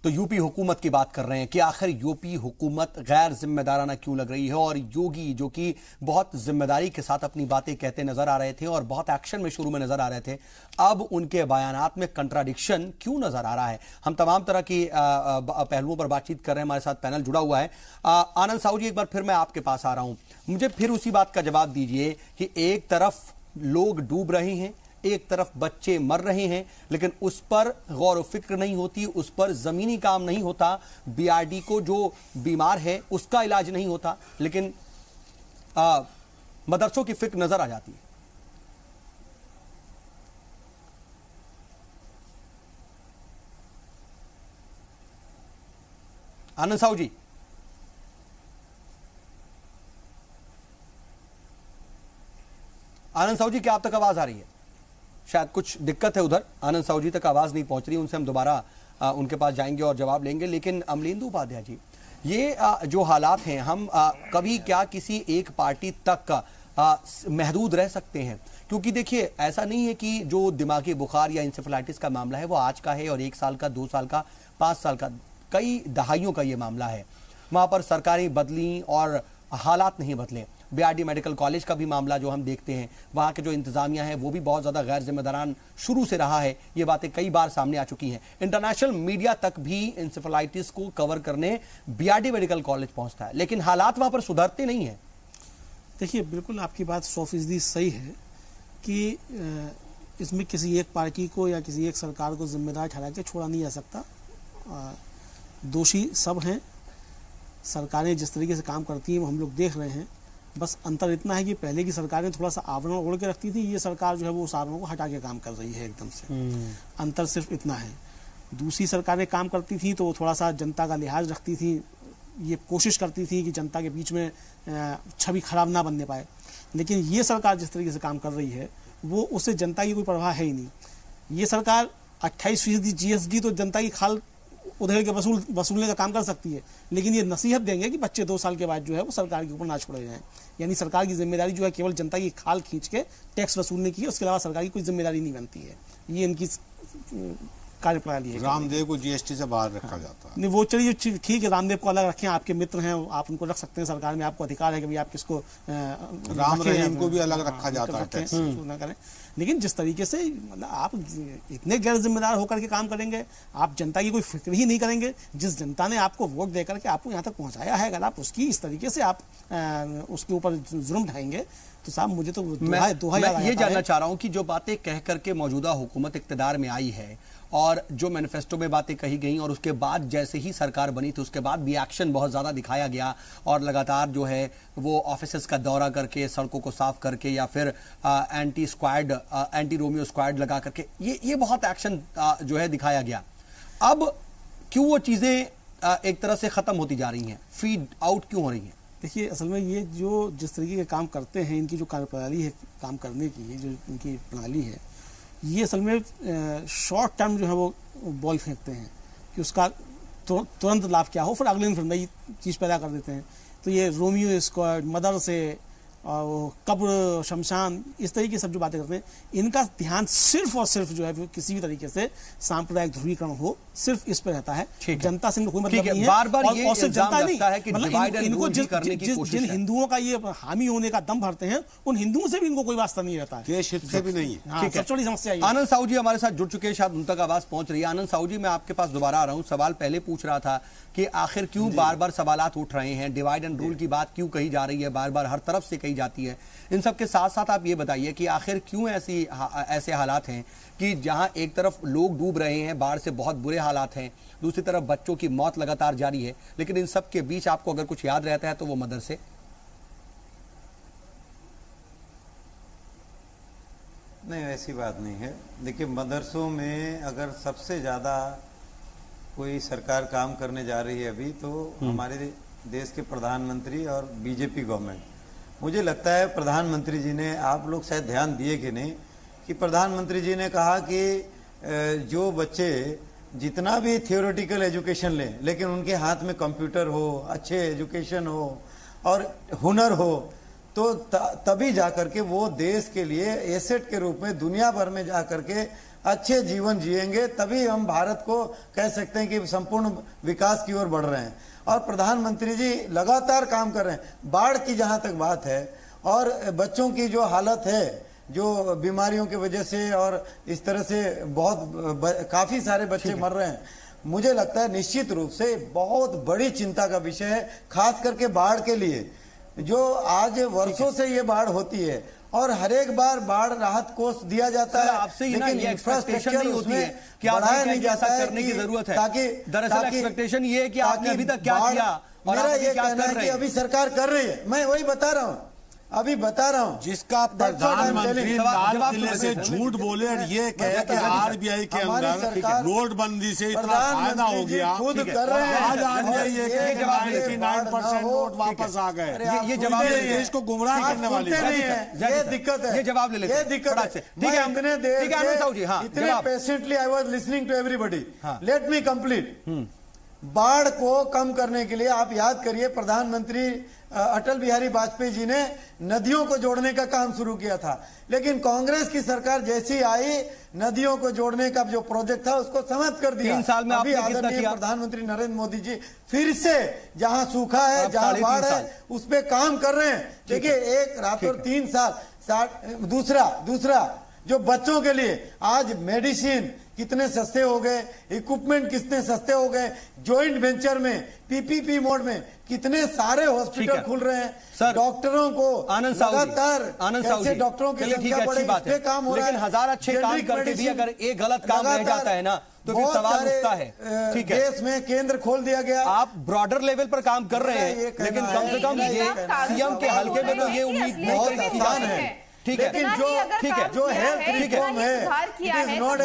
[SPEAKER 1] तो यूपी हुकूमत की बात कर रहे हैं कि आखिर यूपी हुकूमत गैर जिम्मेदाराना क्यों लग रही है, और योगी जो कि बहुत जिम्मेदारी के साथ अपनी बातें कहते नजर आ रहे थे और बहुत एक्शन में शुरू में नजर आ रहे थे, अब उनके बयानात में कंट्राडिक्शन क्यों नजर आ रहा है। हम तमाम तरह की पहलुओं पर बातचीत कर रहे हैं, हमारे साथ पैनल जुड़ा हुआ है। आनंद साहू जी, एक बार फिर मैं आपके पास आ रहा हूं, मुझे फिर उसी बात का जवाब दीजिए कि एक तरफ लोग डूब रहे हैं, एक तरफ बच्चे मर रहे हैं, लेकिन उस पर गौर फिक्र नहीं होती, उस पर जमीनी काम नहीं होता, बीआरडी को जो बीमार है उसका इलाज नहीं होता, लेकिन मदरसों की फिक्र नजर आ जाती है। आनंद साहू जी, आनंद साहू जी, क्या आप तक आवाज आ रही है? शायद कुछ दिक्कत है उधर, आनंद साहू जी तक आवाज नहीं पहुंच रही, उनसे हम दोबारा उनके पास जाएंगे और जवाब लेंगे। लेकिन अमलेंदु उपाध्याय जी, ये जो हालात हैं, हम कभी क्या किसी एक पार्टी तक महदूद रह सकते हैं? क्योंकि देखिए, ऐसा नहीं है कि जो दिमागी बुखार या इंसेफेलाइटिस का मामला है वो आज का है और 1 साल का, 2 साल का, 5 साल का, कई दहाइयों का ये मामला है। वहां पर सरकारें बदली और हालात नहीं बदले। बीआरडी मेडिकल कॉलेज का भी मामला जो हम देखते हैं, वहां के जो इंतजामिया है वो भी बहुत ज्यादा गैर जिम्मेदारान शुरू से रहा है, ये बातें कई बार सामने आ चुकी हैं। इंटरनेशनल मीडिया तक भी इंसेफेलाइटिस को कवर करने बीआरडी मेडिकल कॉलेज पहुंचता है, लेकिन हालात वहां पर सुधरते नहीं है।
[SPEAKER 10] देखिए, बिल्कुल आपकी बात 100% सही है कि इसमें किसी एक पार्टी को या किसी एक सरकार को जिम्मेदार ठहरा के छोड़ा नहीं जा सकता। दोषी सब हैं, सरकारें जिस तरीके से काम करती हैं वो हम लोग देख रहे हैं। बस अंतर इतना है कि पहले की सरकारें थोड़ा सा आवरण ओढ़ के रखती थी, ये सरकार जो है वो उस आवरण को हटा के काम कर रही है एकदम से। अंतर सिर्फ इतना है। दूसरी सरकारें काम करती थी तो वो थोड़ा सा जनता का लिहाज रखती थी, ये कोशिश करती थी कि जनता के बीच में छवि खराब ना बनने पाए। लेकिन ये सरकार जिस तरीके से काम कर रही है वो उससे जनता की कोई परवाह है ही नहीं। ये सरकार 28% जीएसटी तो जनता की खाल उधेड़ के वसूलने का काम कर सकती है, लेकिन ये नसीहत देंगे कि बच्चे 2 साल के बाद जो है वो सरकार के ऊपर ना छोड़े जाएं। यानी सरकार की जिम्मेदारी जो है केवल जनता की खाल खींच के टैक्स वसूलने की है, उसके अलावा सरकार की कोई जिम्मेदारी नहीं बनती है। ये इनकी कार्यप्रणाली है।
[SPEAKER 9] रामदेव को जीएसटी से बाहर रखा जाता है।
[SPEAKER 10] नहीं, वो चलिए ठीक है, रामदेव को अलग रखें, आपके मित्र हैं, आप उनको रख सकते हैं सरकार में, आपको अधिकार है कि भाई आप किसको
[SPEAKER 9] राम रहीम को भी अलग रखा जाता है,
[SPEAKER 10] ना करें। लेकिन जिस तरीके से मतलब आप इतने गैर जिम्मेदार होकर के काम करेंगे, आप जनता की कोई फिक्र ही नहीं करेंगे। जिस जनता ने आपको वोट देकर के आपको यहाँ तक पहुँचाया है, अगर आप उसकी इस तरीके से आप उसके ऊपर जुर्म ढाएंगे तो साहब मुझे तो
[SPEAKER 1] मैं ये जानना चाह रहा हूँ कि जो बातें कह करके मौजूदा हुकूमत इक़्तिदार में आई है और जो मैनिफेस्टो में बातें कही गई और उसके बाद जैसे ही सरकार बनी थी उसके बाद भी एक्शन बहुत ज़्यादा दिखाया गया और लगातार जो है वो ऑफिसेस का दौरा करके, सड़कों को साफ करके या फिर एंटी रोमियो स्क्वाड लगा करके ये बहुत एक्शन जो है दिखाया गया। अब क्यों वो चीज़ें एक तरह से ख़त्म होती जा रही हैं, फीड आउट क्यों हो रही हैं?
[SPEAKER 10] देखिए, असल में ये जो जिस तरीके के काम करते हैं, इनकी जो कार्यप्रणाली है काम करने की, ये जो इनकी प्रणाली है, ये असल में शॉर्ट टर्म जो है वो बॉल फेंकते हैं कि उसका तुरंत लाभ क्या हो, फिर अगले दिन फिर नई चीज़ पैदा कर देते हैं। तो ये रोमियो स्क्वाड, मदरसे और कब्र, शमशान, इस तरीके सब जो बातें करते हैं, इनका ध्यान सिर्फ और सिर्फ जो है किसी भी तरीके से सांप्रदायिक ध्रुवीकरण हो, सिर्फ इस पर रहता है। जनता से कोई मतलब नहीं है।
[SPEAKER 1] बार-बार ये
[SPEAKER 10] और सिर्फ जनता नहीं
[SPEAKER 1] है कि
[SPEAKER 10] इनको जिन हिंदुओं का ये हामी होने का दम भरते हैं, उन हिंदुओं से भी इनको कोई वास्ता नहीं रहता है,
[SPEAKER 9] देश हित से भी नहीं है।
[SPEAKER 10] सबसे बड़ी समस्या है।
[SPEAKER 1] आनंद साहू जी हमारे साथ जुड़ चुके हैं, शायद उन तक आवाज पहुंच रही है। आनंद साहू जी, मैं आपके पास दोबारा आ रहा हूं। सवाल पहले पूछ रहा था कि आखिर क्यों बार बार सवालात उठ रहे हैं, डिवाइड एंड रूल की बात क्यों कही जा रही है, बार बार हर तरफ से कही जाती है। इन सब के साथ साथ आप ये बताइए कि आखिर क्यों ऐसे हालात हैं कि जहां एक तरफ लोग डूब रहे हैं, बाढ़ से बहुत बुरे हालात हैं, दूसरी तरफ बच्चों की मौत लगातार जारी है, लेकिन इन सब के बीच आपको अगर कुछ याद रहता है तो वो मदरसे।
[SPEAKER 6] नहीं, ऐसी बात नहीं है। देखिए, मदरसों में अगर सबसे ज़्यादा कोई सरकार काम करने जा रही है अभी तो हमारे देश के प्रधानमंत्री और बीजेपी गवर्नमेंट। मुझे लगता है प्रधानमंत्री जी ने, आप लोग शायद ध्यान दिए कि नहीं, कि प्रधानमंत्री जी ने कहा कि जो बच्चे जितना भी थियोरेटिकल एजुकेशन लें, लेकिन उनके हाथ में कंप्यूटर हो, अच्छे एजुकेशन हो और हुनर हो, तो तभी जाकर के वो देश के लिए एसेट के रूप में दुनिया भर में जाकर के अच्छे जीवन जिएंगे, तभी हम भारत को कह सकते हैं कि संपूर्ण विकास की ओर बढ़ रहे हैं। और प्रधानमंत्री जी लगातार काम कर रहे हैं। बाढ़ की जहां तक बात है और बच्चों की जो हालत है, जो बीमारियों की वजह से और इस तरह से काफी सारे बच्चे मर रहे हैं, मुझे लगता है निश्चित रूप से बहुत बड़ी चिंता का विषय है, खास करके बाढ़ के लिए। जो आज वर्षों से ये बाढ़ होती है और हर एक बार बाढ़ राहत कोष दिया जाता है,
[SPEAKER 1] आपसे
[SPEAKER 6] लेकिन
[SPEAKER 1] ये एक्सपेक्टेशन नहीं होती है कि
[SPEAKER 6] बढ़ाया नहीं
[SPEAKER 1] क्या
[SPEAKER 6] जाता
[SPEAKER 1] करने की जरूरत है।
[SPEAKER 6] ताकि
[SPEAKER 1] दरअसल एक्सपेक्टेशन ये है कि आपने अभी तक क्या किया और
[SPEAKER 6] मेरा
[SPEAKER 1] आप
[SPEAKER 6] ये
[SPEAKER 1] क्या
[SPEAKER 6] कहना
[SPEAKER 1] कर
[SPEAKER 6] है
[SPEAKER 1] रहे
[SPEAKER 6] कि
[SPEAKER 1] हैं।
[SPEAKER 6] अभी सरकार कर रही है, मैं वही बता रहा हूँ, अभी बता रहा हूँ।
[SPEAKER 9] जिसका प्रधानमंत्री लाल किले से
[SPEAKER 1] जवाब
[SPEAKER 9] झूठ बोले और ये कहे कि आरबीआई के
[SPEAKER 6] हमारी
[SPEAKER 9] अंदर
[SPEAKER 6] सरकार
[SPEAKER 9] नोटबंदी से इतना फायदा हो गया,
[SPEAKER 6] खुद कर रहे हैं।
[SPEAKER 9] आज आ जाइए कि
[SPEAKER 1] जवाब
[SPEAKER 9] 99% नोट वापस आ गए।
[SPEAKER 1] ये जवाब
[SPEAKER 6] सुनते नहीं है।
[SPEAKER 9] देश को गुमराह करने वाली
[SPEAKER 6] सुनते नहीं है, ये दिक्कत है।
[SPEAKER 1] ये जवाब ले लेते हैं।
[SPEAKER 6] ये दिक्कत
[SPEAKER 1] फटाक से।
[SPEAKER 6] है।
[SPEAKER 1] ठीक है,
[SPEAKER 6] मैं इतने देर
[SPEAKER 1] ठीक है, आनंद साहू जी, हाँ,
[SPEAKER 6] इतने
[SPEAKER 1] जवाब।
[SPEAKER 6] Patiently I was listening to everybody.
[SPEAKER 1] हाँ।
[SPEAKER 6] Let me complete. बाढ़ को कम करने के लिए आप याद करिए, प्रधानमंत्री अटल बिहारी वाजपेयी जी ने नदियों को जोड़ने का काम शुरू किया था, लेकिन कांग्रेस की सरकार जैसी आई, नदियों को जोड़ने का जो प्रोजेक्ट था उसको समाप्त कर दिया।
[SPEAKER 1] 3 साल में
[SPEAKER 6] अभी
[SPEAKER 1] आपने कितना
[SPEAKER 6] आदरणीय
[SPEAKER 1] किया?
[SPEAKER 6] प्रधानमंत्री नरेंद्र मोदी जी फिर से जहां सूखा है, जहां बाढ़ है, उस पे काम कर रहे हैं। देखिए, एक रात और 3 साल। दूसरा जो बच्चों के लिए आज मेडिसिन कितने सस्ते हो गए, इक्विपमेंट कितने सस्ते हो गए, जॉइंट वेंचर में, पीपीपी मोड में कितने सारे हॉस्पिटल खुल रहे हैं।
[SPEAKER 1] सर,
[SPEAKER 6] डॉक्टरों को
[SPEAKER 1] आनंद साहू
[SPEAKER 6] कैसे डॉक्टरों की संख्या बढ़े, इस पे काम हो रहा है।
[SPEAKER 1] लेकिन हजार अच्छे काम करके भी अगर एक गलत काम रह जाता है ना, तो फिर सवाल उठता है। ठीक है,
[SPEAKER 6] देश में केंद्र खोल दिया गया।
[SPEAKER 1] आप ब्रॉडर लेवल पर काम कर रहे हैं, लेकिन कम से कम ये सीएम के हल्के में तो ये उम्मीद
[SPEAKER 6] बहुत
[SPEAKER 1] नहीं की
[SPEAKER 6] आसान
[SPEAKER 1] जाती
[SPEAKER 6] है।
[SPEAKER 1] है। ठीक है,
[SPEAKER 6] लेकिन जो हेल्थ रिफॉर्म है, it is not a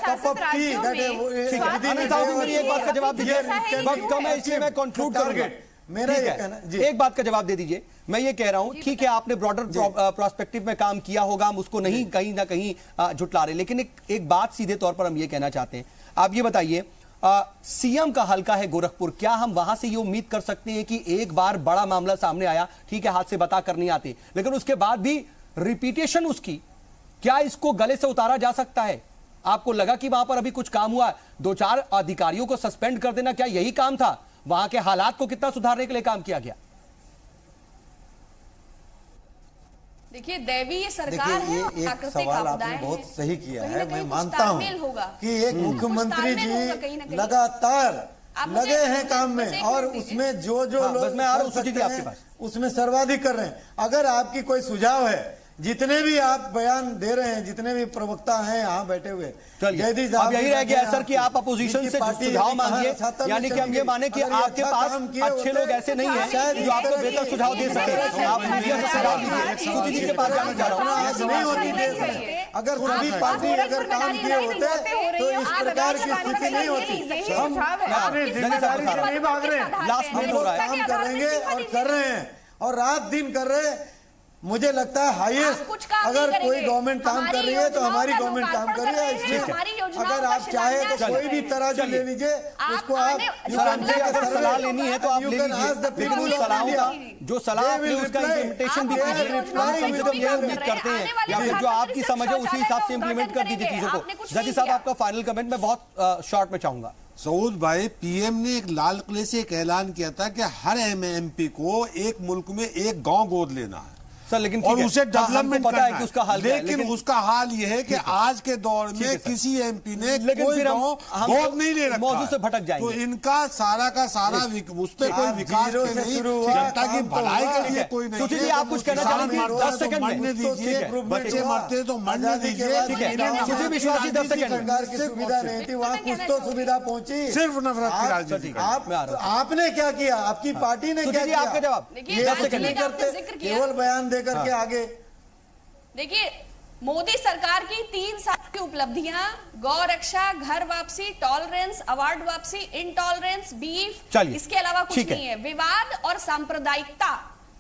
[SPEAKER 6] cup of tea that
[SPEAKER 1] Anand Sahu ji, मेरी एक बात का जवाब दीजिए। वक्त कम है, इसलिए मैं कंक्लूड करूंगा।
[SPEAKER 6] मेरा ये कहना जी,
[SPEAKER 1] एक बात का जवाब दे दीजिए। मैं ये कह रहा हूं, ठीक है, आपने ब्रॉडर प्रोस्पेक्टिव में काम किया होगा, हम उसको नहीं कहीं ना कहीं झुटला रहे, लेकिन एक बात सीधे तौर पर हम ये कहना चाहते हैं। आप ये बताइए, सीएम का हल्का है गोरखपुर, क्या हम वहां से ये उम्मीद कर सकते हैं कि एक बार बड़ा मामला सामने आया, ठीक है, हाथ से बता कर नहीं आते, लेकिन उसके बाद भी रिपीटेशन उसकी, क्या इसको गले से उतारा जा सकता है? आपको लगा कि वहां पर अभी कुछ काम हुआ, 2-4 अधिकारियों को सस्पेंड कर देना, क्या यही काम था? वहां के हालात को कितना सुधारने के लिए काम किया गया?
[SPEAKER 8] देखिए, दैवीय सरकार है,
[SPEAKER 6] ये एक सवाल आपने बहुत सही किया है। मैं मानता हूं कि एक मुख्यमंत्री जी लगातार लगे हैं काम में और उसमें जो लोग
[SPEAKER 1] मैं आ रहा हूं सुजीत जी आपके पास,
[SPEAKER 6] उसमें सर्वाधिक कर रहे हैं। अगर आपकी कोई सुझाव है, जितने भी आप बयान दे रहे हैं, जितने भी प्रवक्ता हैं यहाँ बैठे हुए,
[SPEAKER 1] जयदीप अब यही रह गया सर कि आप अपोजिशन से सुझाव मांगिए, यानी कि हम ये माने कि आपके पास अच्छे लोग ऐसे नहीं हैं जो आपको बेहतर सुझाव दे सके। आप मीडिया से सुझाव दीजिए। सुजीत जी के पास जाना चाह रहा हूँ।
[SPEAKER 6] नहीं होती देश में। अगर सभी पार्टी अगर काम किए होते तो इस प्रकार की स्थिति नहीं होती। हम अपनी जिम्मेदारी से नहीं भाग रहे,
[SPEAKER 1] लास्ट मिनट हो रहा है,
[SPEAKER 6] काम करेंगे और कर रहे हैं और रात दिन कर रहे हैं। मुझे लगता है हाईएस्ट अगर कोई गवर्नमेंट काम कर रही है तो हमारी गवर्नमेंट काम कर रही है। इसमें अगर आप चाहे तो कोई भी तरह की ले लीजिए, उसको आप
[SPEAKER 1] अगर सलाह लेनी है तो आप ले लीजिए, लेकिन जो सलाह आपने उसका इम्प्लीमेंटेशन भी कीजिए। कम से कम ये उम्मीद करते हैं, या फिर जो आपकी समझ है उसी हिसाब से इम्प्लीमेंट कर दीजिए चीजों को। जजी साहब, आपका फाइनल कमेंट मैं बहुत शॉर्ट में चाहूंगा।
[SPEAKER 9] सऊद भाई, पीएम ने एक लाल किले से एक ऐलान किया था कि हर एमएमपी को एक मुल्क में एक गांव गोद लेना है
[SPEAKER 1] सर, लेकिन
[SPEAKER 9] और उसे डेवलपमेंट
[SPEAKER 1] पता है कि उसका हाल क्या है,
[SPEAKER 9] लेकिन उसका हाल यह है कि आज के दौर में किसी एमपी ने कोई गांव गोद नहीं ले रखा,
[SPEAKER 1] मौजूद से भटक जाएंगे।
[SPEAKER 9] तो इनका सारा का सारा उस पर कोई विकास नहीं, जनता की भलाई के लिए कोई नहीं।
[SPEAKER 1] सुजीत जी, आप कुछ कहना चाहेंगे? 10 सेकंड
[SPEAKER 9] मरने दीजिए, बच्चे मरते तो मरने दीजिए।
[SPEAKER 1] सुजीत विश्वास जी, 10 सेकंड।
[SPEAKER 6] सरकार की सुविधा नहीं थी, वहाँ कुछ तो सुविधा पहुंची।
[SPEAKER 9] सिर्फ नफरत की राजनीति।
[SPEAKER 6] आपने क्या किया, आपकी पार्टी ने क्या किया?
[SPEAKER 1] आपका जवाब
[SPEAKER 6] नहीं करते, केवल बयान देकर के आगे।
[SPEAKER 8] देखिए, मोदी सरकार की 3 साल की उपलब्धियां, गौ रक्षा, घर वापसी, टॉलरेंस, अवार्ड वापसी, इनटॉलरेंस, बीफ, इसके अलावा कुछ नहीं है। विवाद और सांप्रदायिकता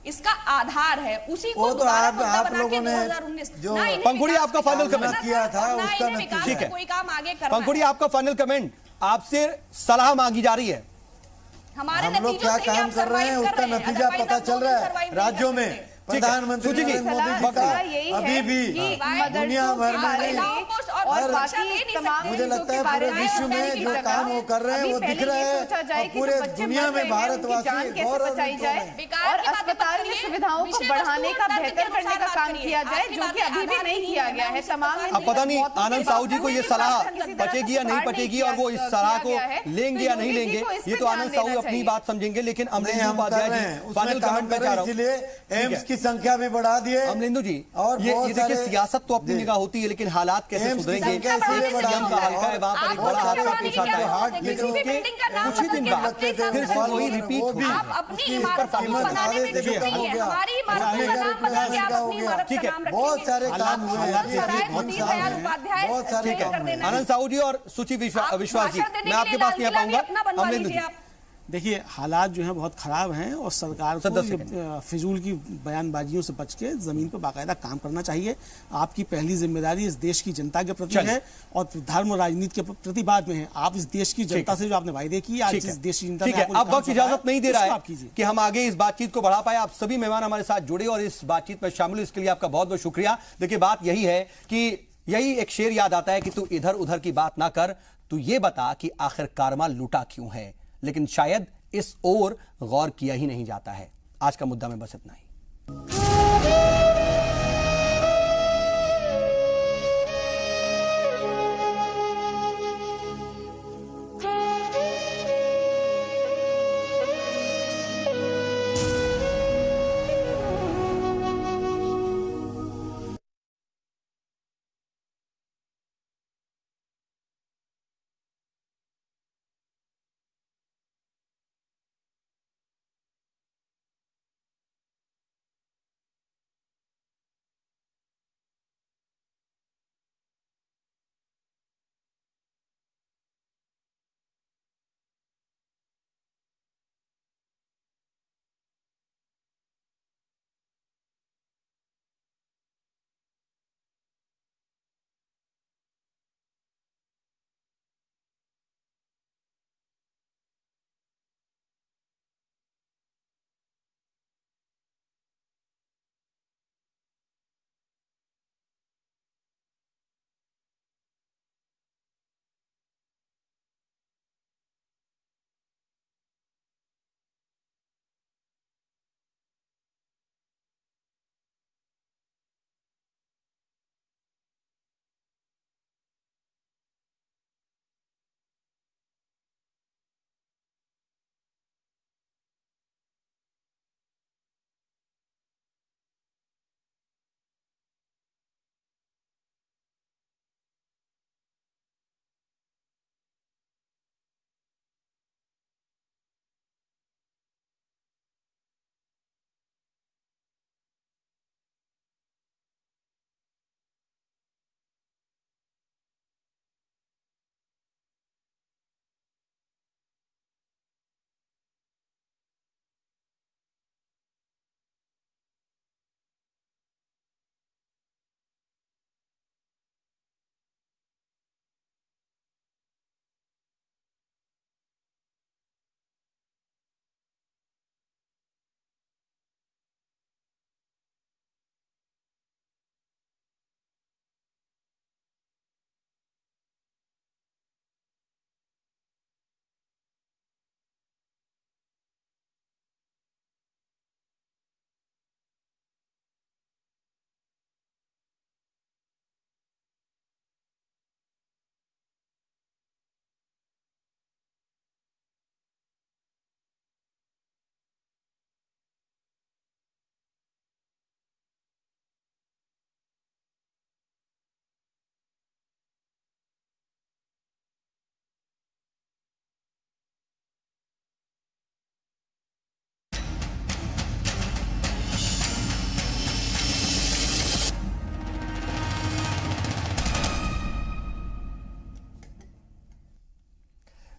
[SPEAKER 8] इसका आधार है। उसी को
[SPEAKER 6] तो आप लोगों ने
[SPEAKER 8] 2019
[SPEAKER 6] जो
[SPEAKER 1] पंखुड़ी, आपका फाइनल कमेंट
[SPEAKER 6] किया था उसका नतीजा।
[SPEAKER 8] कोई काम आगे करना।
[SPEAKER 1] पंखुड़ी, आपका फाइनल कमेंट, आपसे सलाह मांगी जा रही है।
[SPEAKER 6] हम लोग क्या काम कर रहे हैं उसका नतीजा पता चल रहा है। राज्यों में प्रधानमंत्री नरेंद्र मोदी जी का अभी भी दुनिया भर में
[SPEAKER 7] और बाकी तमाम
[SPEAKER 6] मुझे लगता है पूरे विश्व में जो काम वो कर रहे हैं वो दिख रहा है और पूरे दुनिया में भारतवासी
[SPEAKER 7] और अस्पताल में सुविधाओं को बढ़ाने का, बेहतर करने का काम किया जाए, जो कि अभी भी नहीं किया गया है। तमाम
[SPEAKER 1] अब पता नहीं आनंद साहू जी को ये सलाह पचेगी या नहीं पचेगी और वो इस सलाह को लेंगे या नहीं लेंगे, ये तो आनंद साहू अपनी बात समझेंगे। लेकिन अमलेंदु उपाध्याय जी फाइनल कमेंट में जा रहा हूं,
[SPEAKER 6] इसलिए एम्स की संख्या भी बढ़ा दिए।
[SPEAKER 1] अमलेंदु जी, और ये देखिए सियासत तो अपनी जगह होती है, लेकिन हालात कैसे सुधरेंगे? सीएम का हल्का है, वहां पर एक बड़ा हादसा पेश आता है, लेकिन उसके कुछ ही दिन बाद फिर से वही रिपीट हुआ। ठीक है,
[SPEAKER 6] बहुत सारे काम हुए हैं।
[SPEAKER 1] आनंद साहू जी और सुचि विश्वास जी, मैं आपके पास नहीं आ पाऊंगा। अमलेंदु जी,
[SPEAKER 10] देखिए हालात जो हैं बहुत खराब हैं और सरकार को फिजूल की बयानबाजियों से बच के जमीन पर बाकायदा काम करना चाहिए। आपकी पहली जिम्मेदारी इस देश की जनता के प्रति है और धर्म और राजनीति के प्रति बाद में है। आप इस देश की जनता से जो आपने वायदे किए, आज इस देश की जनता ने
[SPEAKER 1] अब वक्त इजाजत नहीं दे रहा है कि हम आगे इस बातचीत को बढ़ा पाए। आप सभी मेहमान हमारे साथ जुड़े और इस बातचीत में शामिल, इसके लिए आपका बहुत बहुत शुक्रिया। देखिए बात यही है कि यही एक शेर याद आता है कि तू इधर उधर की बात ना कर, तू ये बता कि आखिर कारवा लूटा क्यों है। लेकिन शायद इस ओर गौर किया ही नहीं जाता है। आज का मुद्दा में बस इतना ही।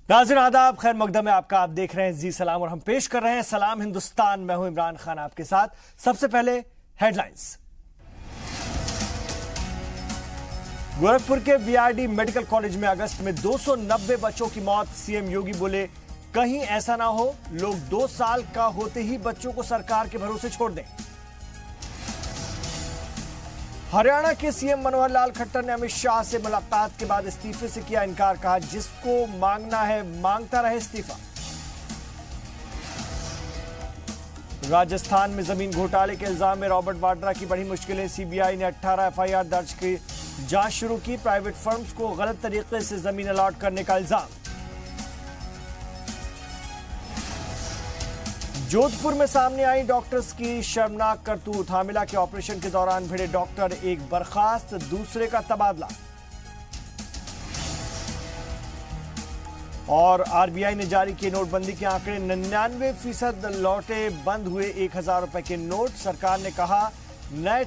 [SPEAKER 11] नाज़रीन आदाब, खैर मकदम है आपका। आप देख रहे हैं जी सलाम और हम पेश कर रहे हैं सलाम हिंदुस्तान। मैं हूं इमरान खान आपके साथ। सबसे पहले हेडलाइंस। गोरखपुर के बीआरडी मेडिकल कॉलेज में अगस्त में 290 बच्चों की मौत। सीएम योगी बोले कहीं ऐसा ना हो लोग 2 साल का होते ही बच्चों को सरकार के भरोसे छोड़ दें। हरियाणा के सीएम मनोहर लाल खट्टर ने अमित शाह से मुलाकात के बाद इस्तीफे से किया इनकार। कहा जिसको मांगना है मांगता रहे इस्तीफा। राजस्थान में जमीन घोटाले के इल्जाम में रॉबर्ट वाड्रा की बड़ी मुश्किलें। सीबीआई ने 18 एफआईआर दर्ज की जांच शुरू की। प्राइवेट फर्म्स को गलत तरीके से जमीन अलॉट करने का इल्जाम। जोधपुर में सामने आई डॉक्टर्स की शर्मनाक करतूत। हामिला के ऑपरेशन के दौरान भिड़े डॉक्टर, एक बर्खास्त, दूसरे का तबादला। और आरबीआई ने जारी किए नोटबंदी के आंकड़े। 99% लौटे बंद हुए 1000 रुपए के नोट। सरकार ने कहा नए